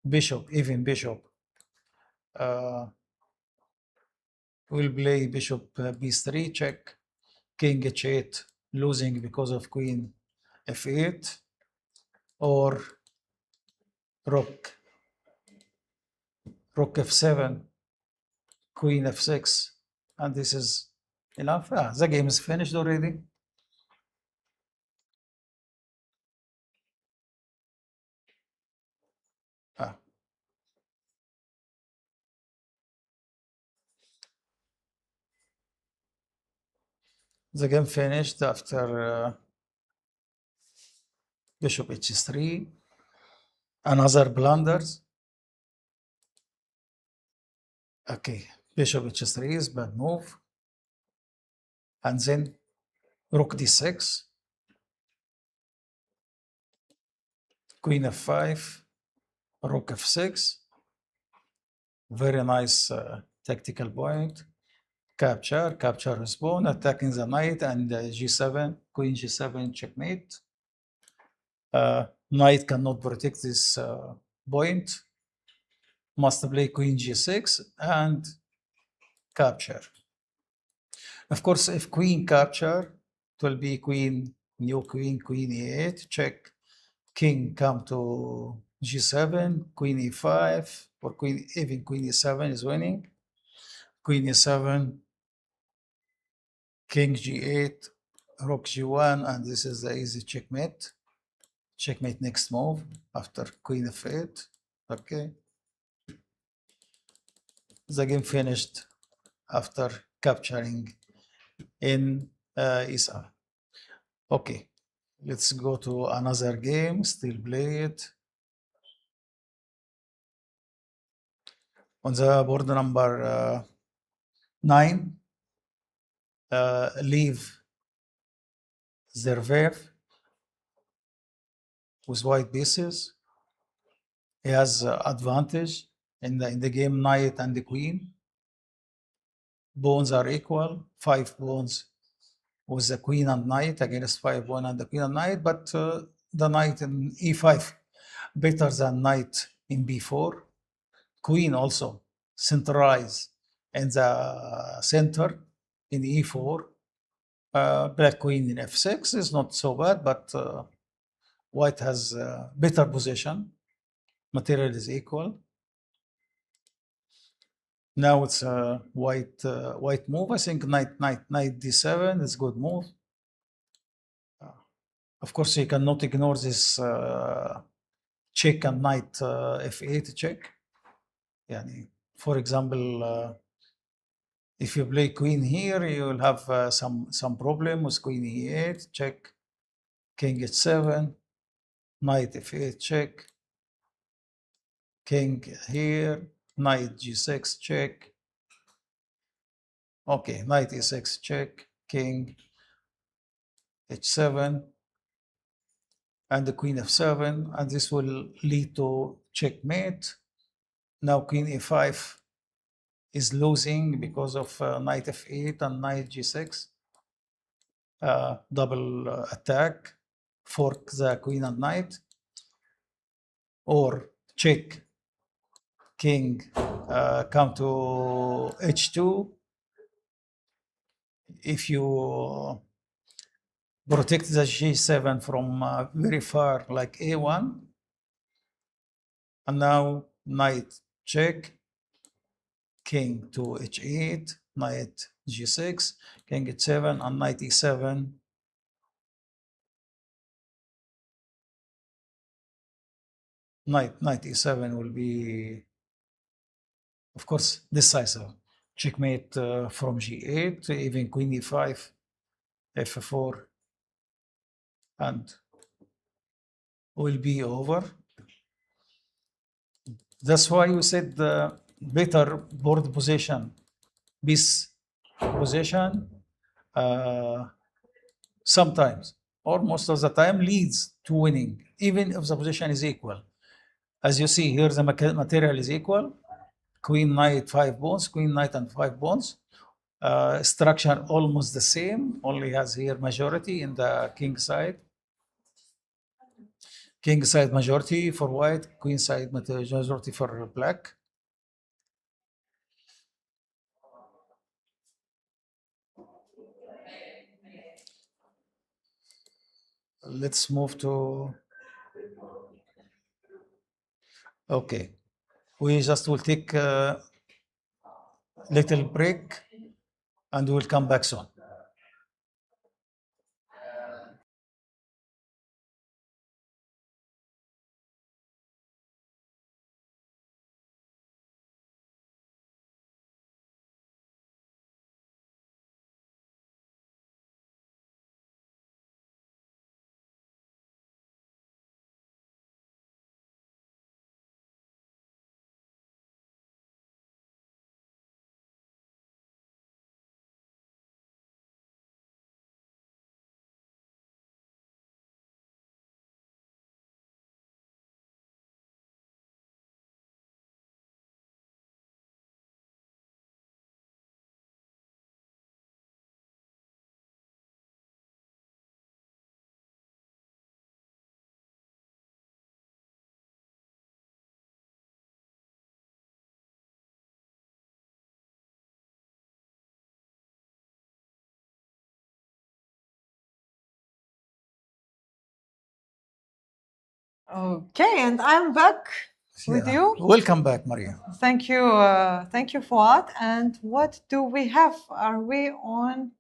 bishop, even bishop, will play bishop b3 check, king h8 losing because of queen f8, or rook f7, queen f6, and this is enough. The game is finished already. The game finished after bishop h3, another blunders. Okay, bishop h3 is bad move. and then rook d6, queen f5, rook f6. Very nice tactical point. Capture his pawn, attacking the knight, and g7, queen g7, checkmate. Knight cannot protect this point. Must play queen g6 and capture. Of course, if queen capture, it will be queen, new queen, queen e8, check. King come to g7, queen e5, or queen, even queen e7 is winning. Queen e7, king g8, rook g1, and this is the easy checkmate. Checkmate next move after queen f8. Okay. The game finished after capturing in e7. Okay, let's go to another game, still play it. On the board number 9, leave Zervev with white pieces. He has advantage in the game, knight and the queen. Pawns are equal, 5 pawns with the queen and knight against 5 pawn and the queen and knight, but the knight in e5 better than knight in b4. Queen also centralize in the center in e4. Black queen in f6 is not so bad, but white has better position. Material is equal. Now it's a white move. I think knight d7 is good move. Of course, you cannot ignore this check and knight f8 check. Yani, for example, if you play queen here, you will have some problem with queen e8 check, king h7, knight f8 check, king here, knight g6 check. Okay, knight e6 check, king h7, and the queen f7, and this will lead to checkmate. Now queen e5 is losing because of knight f8 and knight g6. Double attack, fork the queen and knight, or check, king come to h2. If you protect the g7 from very far, like a1, and now knight check, king to h8, knight g6, king h7, and knight e7. Knight e7 will be, of course, decisive. Checkmate from g8, even queen e5, f4, and will be over. That's why we said the better board position, piece position, sometimes or most of the time leads to winning, even if the position is equal. As you see here, the material is equal. Queen, knight, 5 pawns, queen, knight, and 5 pawns. Structure almost the same, only has here majority in the king side. King side majority for white, queen side majority for black. Let's move to, okay. We just will take a little break and we'll come back soon. Okay, and I'm back with Yeah. you. Welcome back, Maria. Thank you, Fuad. And what do we have? Are we on?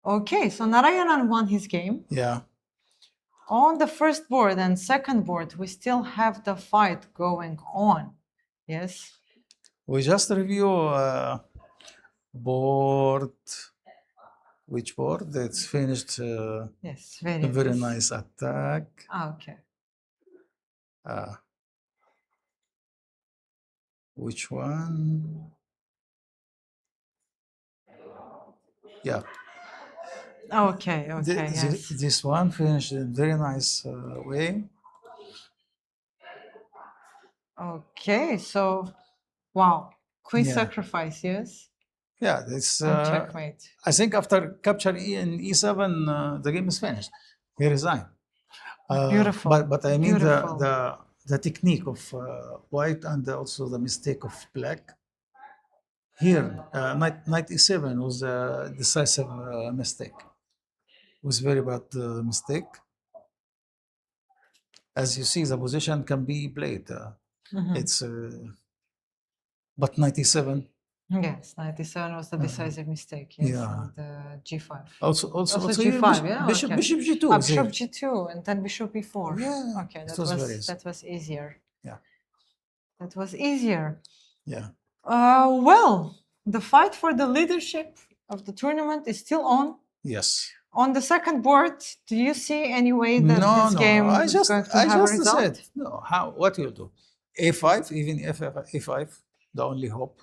Okay, so Narayanan won his game. Yeah. On the first board and second board, we still have the fight going on. Yes. We just review board. Which board? It's finished. Yes, A very nice attack. Okay. Which one? Yeah. Okay, yes. This one finished in very nice way. Okay, so wow, queen Yeah. sacrifice, yes. Yeah, this. And checkmate. I think after capture E in E7, the game is finished. He resigned. Beautiful. But I mean Beautiful. the technique of white and also the mistake of black. Here, knight E7 was a decisive mistake. It was very bad mistake. As you see, the position can be played. It's but knight E7. Yes, 97 was the decisive mistake. Yes, Yeah. and G5. Also G5, yeah. Bishop G2. Bishop G2 and then Bishop B4. Yeah. Okay, that was easier. Yeah. That was easier. Yeah. Well, the fight for the leadership of the tournament is still on. Yes. On the second board, do you see any way that this game is going to have a result? Said, no, how, what you do? A5, even if A5, the only hope.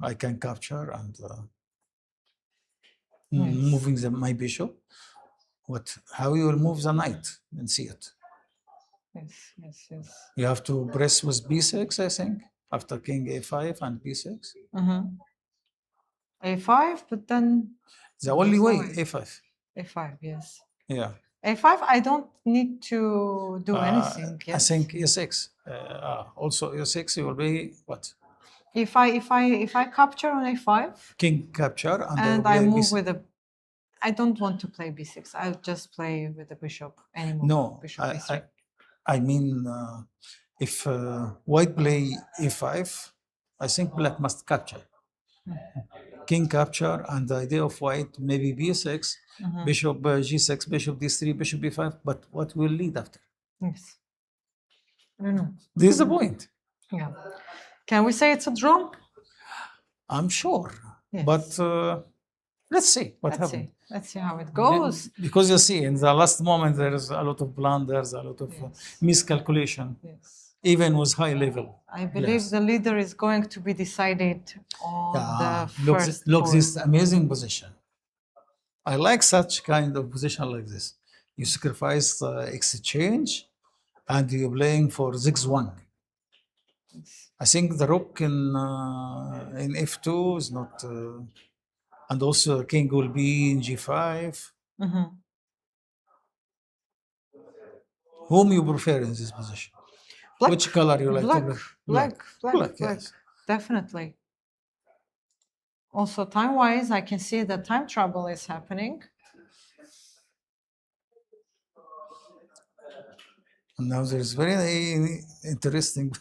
I can capture and moving my bishop. How you will move the knight and see it. Yes. You have to press with B6, I think, after king A5 and B6. A5, but then the only way A5. A5, yes. Yeah. A5, I don't need to do anything. Yes. I think E6. Also E6, you will be what? If I capture on A5, king capture, and I move B6. With a. I don't want to play B6. I'll just play with the bishop anymore. No, bishop B3. I mean, if white play E5, I think black must capture. King capture, and the idea of white maybe B6, bishop G6, bishop D3, bishop B5. But what will lead after? Yes. I don't know. This is the point. Yeah. Can we say it's a draw? I'm sure. Yes. But let's see what happens. Let's see how it goes. Because you see, in the last moment, there is a lot of blunders, a lot of miscalculation, even with high level. I believe the leader is going to be decided on the first Look, this amazing position. I like such kind of position like this. You sacrifice the exchange, and you're playing for 6-1. I think the rook in F2 is not, and also king will be in G5. Whom you prefer in this position? Black. Which color you like? Black. Yes. Definitely. Also, time-wise, I can see that time trouble is happening. Now there's very interesting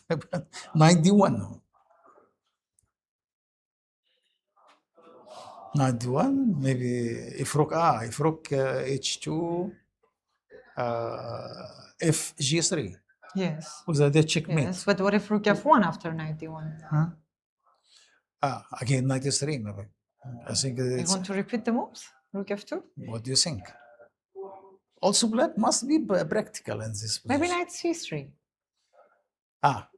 91. 91, maybe if rook H2, F G3. Yes. Was that the checkmate? Yes, but what if rook F1 after 91? Again 93 maybe. I think you want to repeat the moves? Rook F2? What do you think? Also, black must be practical in this position. Maybe knight C3.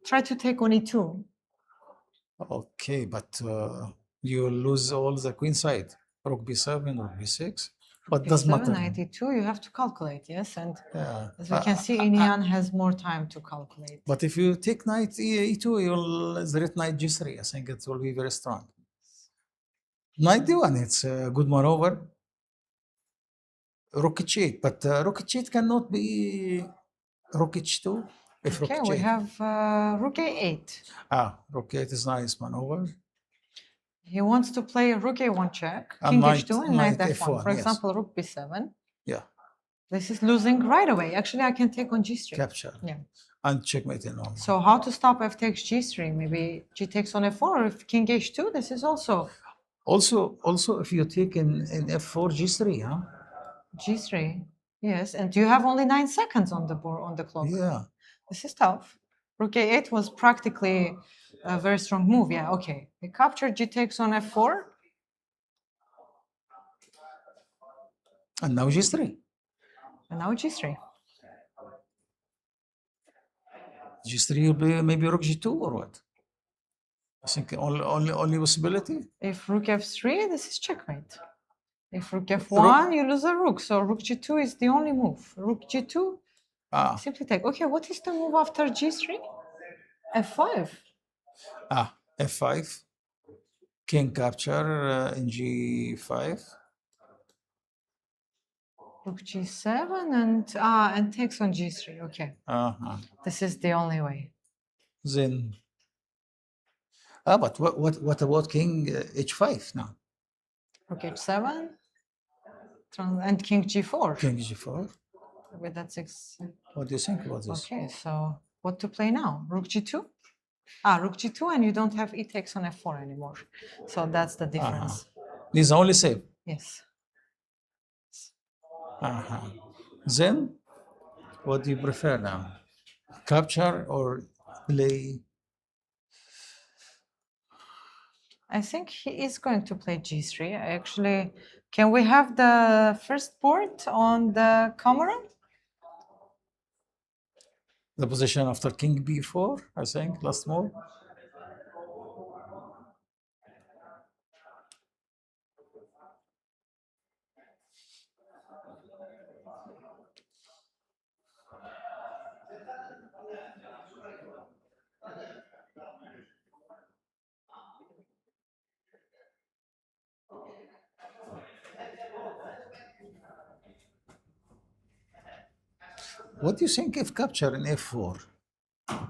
Try to take on E2. Okay, but you lose all the queen side. Rook B7, rook B6. But doesn't matter. Knight E2, you have to calculate, yes. And as we can see, Inian has more time to calculate. But if you take knight E2, you'll threat knight G3. I think it will be very strong. Knight D1, it's a good maneuver. Rook H8, but rook H8 cannot be rook H2. If okay, we have rook A8. Rook A8 is nice maneuver. He wants to play rook A1 check, king H2, and knight F1. For example, rook B7. Yeah. This is losing right away. Actually, I can take on g3. Capture. Yeah. And checkmate in normal. So how to stop f takes g3? Maybe g takes on f4, or if king h2, this is also Also, if you take in f4, g3, huh? g3. Yes, and you have only 9 seconds on the board, on the clock. Yeah. This is tough. Rook a8 was practically a very strong move. Yeah, okay. We captured g takes on f4. And now g3. And now g3. G3 will be maybe rook g2 or what? I think only possibility. If rook f3, this is checkmate. If rook f1, you lose a rook. So rook g2 is the only move. Rook g2, simply take. Okay, what is the move after g3? f5. F5. King capture in g5. Rook g7 and takes on g3. Okay. This is the only way. Then but what about king h5 now? Rook h7 and king g4. King g4. With that 6. What do you think about this? Okay, so what to play now? Rook g2? Rook g2, and you don't have e takes on f4 anymore. So that's the difference. This is only save. Yes. Then, what do you prefer now? Capture or play? I think he is going to play g3. Actually, can we have the first board on the camera? The position after king b4, I think, last move. What do you think if capture in f4?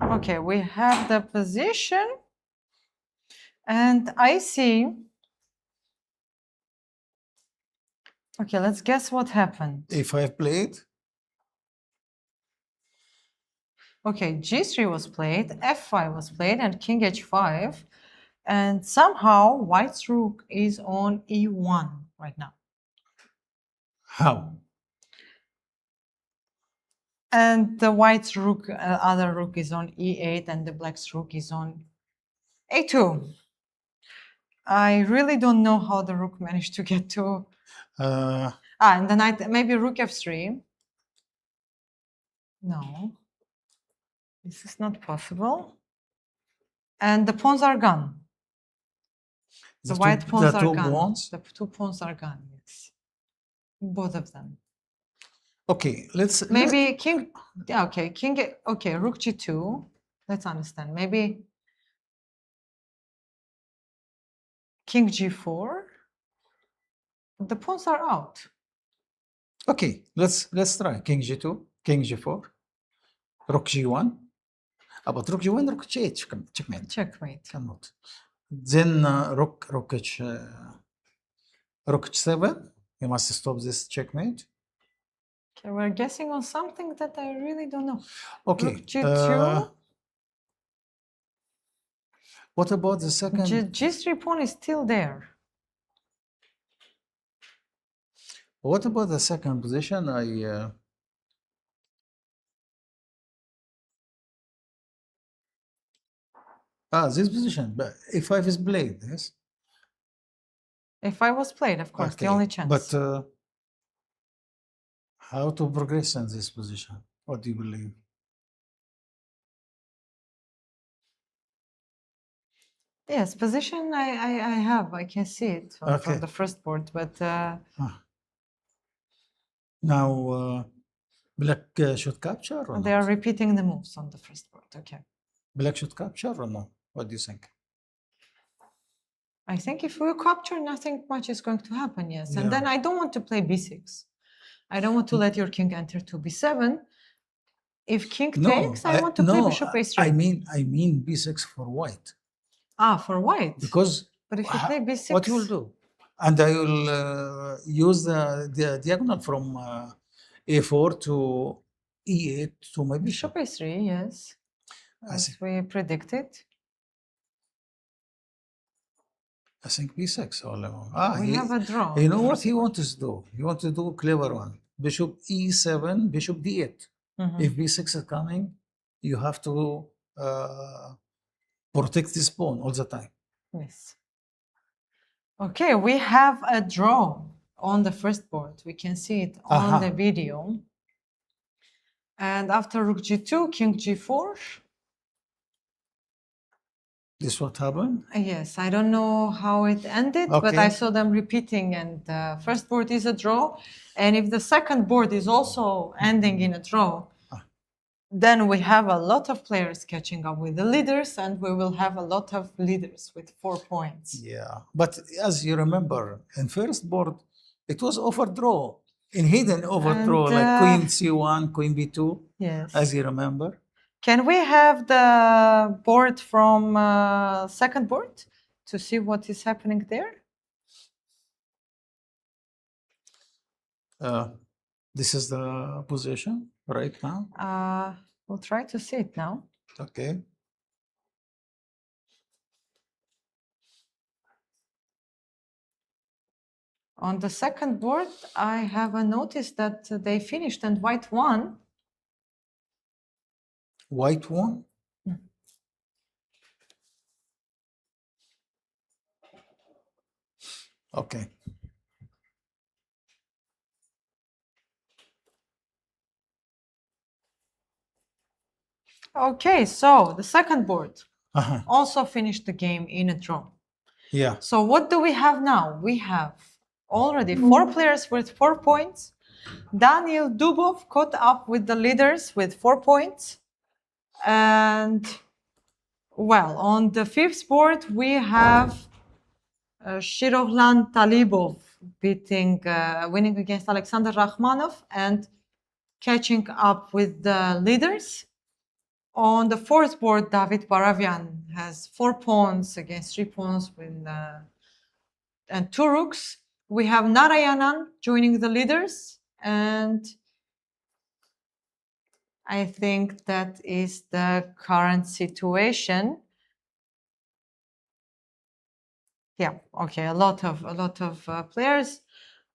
Okay, we have the position, and I see. Okay, let's guess what happened. A5 played. Okay, g3 was played, f5 was played, and king h5. And somehow white's rook is on e1 right now. How? And the white's rook, other rook is on e8, and the black's rook is on a2. I really don't know how the rook managed to get to. And the knight, maybe rook f3. No, this is not possible. And the pawns are gone. The white pawns are gone. The 2 pawns are gone. Yes, both of them. Okay, let's maybe king. Yeah, okay, king. Okay, rook g2. Let's understand. Maybe king g4. The pawns are out. Okay, let's try king g2, king g4, rook g1. But rook g1, rook g8, checkmate. Checkmate. Cannot. Then rook h7. You must stop this checkmate. Okay, we're guessing on something that I really don't know. Okay. Rook g2. What about the second? G3 pawn is still there. What about the second position? This position, but a5 is played, yes? a5 was played, of course, the only chance. But how to progress in this position? What do you believe? Yes, position I have. I can see it from the first board, but now black should capture or they are repeating the moves on the first board. Okay. Black should capture or no? What do you think? I think if we capture, nothing much is going to happen, yes. And then I don't want to play b6. I don't want to let your king enter to b7. If king takes, I want to play bishop a3. I mean b6 for white. For white. Because but if you play b6, what you will do? And I will use the diagonal from a4 to e8 to my bishop. Bishop a3, yes, I as see. we predicted. I think b6. We have a draw. You know what he wants to do? He wants to do a clever one. Bishop e7, bishop d8. If b6 is coming, you have to protect this pawn all the time. Yes. Okay, we have a draw on the first board. We can see it on the video. And after rook g2, king g4. This what happened? Yes, I don't know how it ended, but I saw them repeating, and the first board is a draw. And if the second board is also ending in a draw, then we have a lot of players catching up with the leaders, and we will have a lot of leaders with 4 points. Yeah, but as you remember, in first board, it was overdraw, in hidden overdraw, like queen c1, queen b2, yes, as you remember. Can we have the board from second board to see what is happening there? This is the position right now. We'll try to see it now. Okay. On the second board, I have a notice that they finished and white won. White won? Okay. Okay, so the second board also finished the game in a draw. Yeah. So what do we have now? We have already 4 players with 4 points. Daniel Dubov caught up with the leaders with 4 points. And, well, on the fifth board, we have Shirohlan Talibov winning against Alexander Rakhmanov and catching up with the leaders. On the fourth board, David Baravian has 4 pawns against 3 pawns and 2 rooks. We have Narayanan joining the leaders, and I think that is the current situation. Yeah, okay, a lot of players.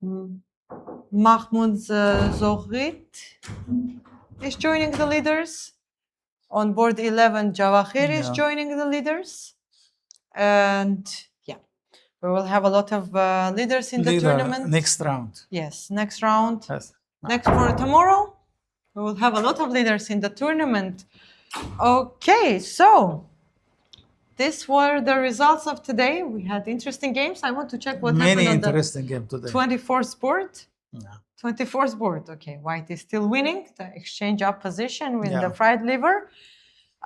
Mahmoud Zohrit is joining the leaders. On board 11, Jawahir is joining the leaders. And yeah, we will have a lot of leaders in the tournament. Next round. Yes, next round. Yes. Next for tomorrow, we will have a lot of leaders in the tournament. Okay, so these were the results of today. We had interesting games. I want to check what happened on the 24th board. Yeah. 24th board. Okay, white is still winning the exchange up position with the fried liver.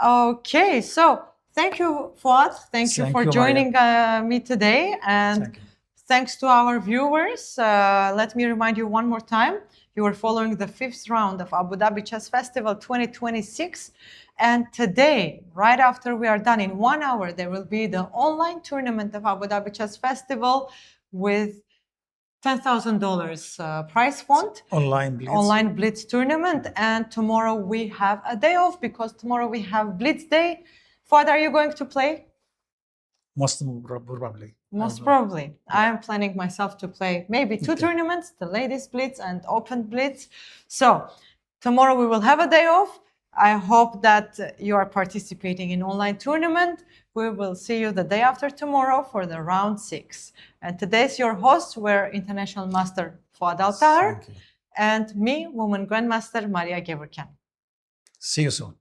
Okay, so thank you, Fuad. Thank you for joining me today. And thanks to our viewers. Let me remind you one more time. You are following the 5th round of Abu Dhabi Chess Festival 2026. And today, right after we are done, in 1 hour, there will be the online tournament of Abu Dhabi Chess Festival with $10,000 prize fund. Online Blitz tournament. And tomorrow we have a day off because tomorrow we have Blitz Day. Fuad, are you going to play? Most probably. Most probably. I am planning myself to play maybe 2 tournaments, the Ladies Blitz and Open Blitz. So tomorrow we will have a day off. I hope that you are participating in online tournament. We will see you the day after tomorrow for the round 6. And today's your hosts were International Master Fuad Al-Tahar and me, Woman Grandmaster Maria Gevorgyan. See you soon.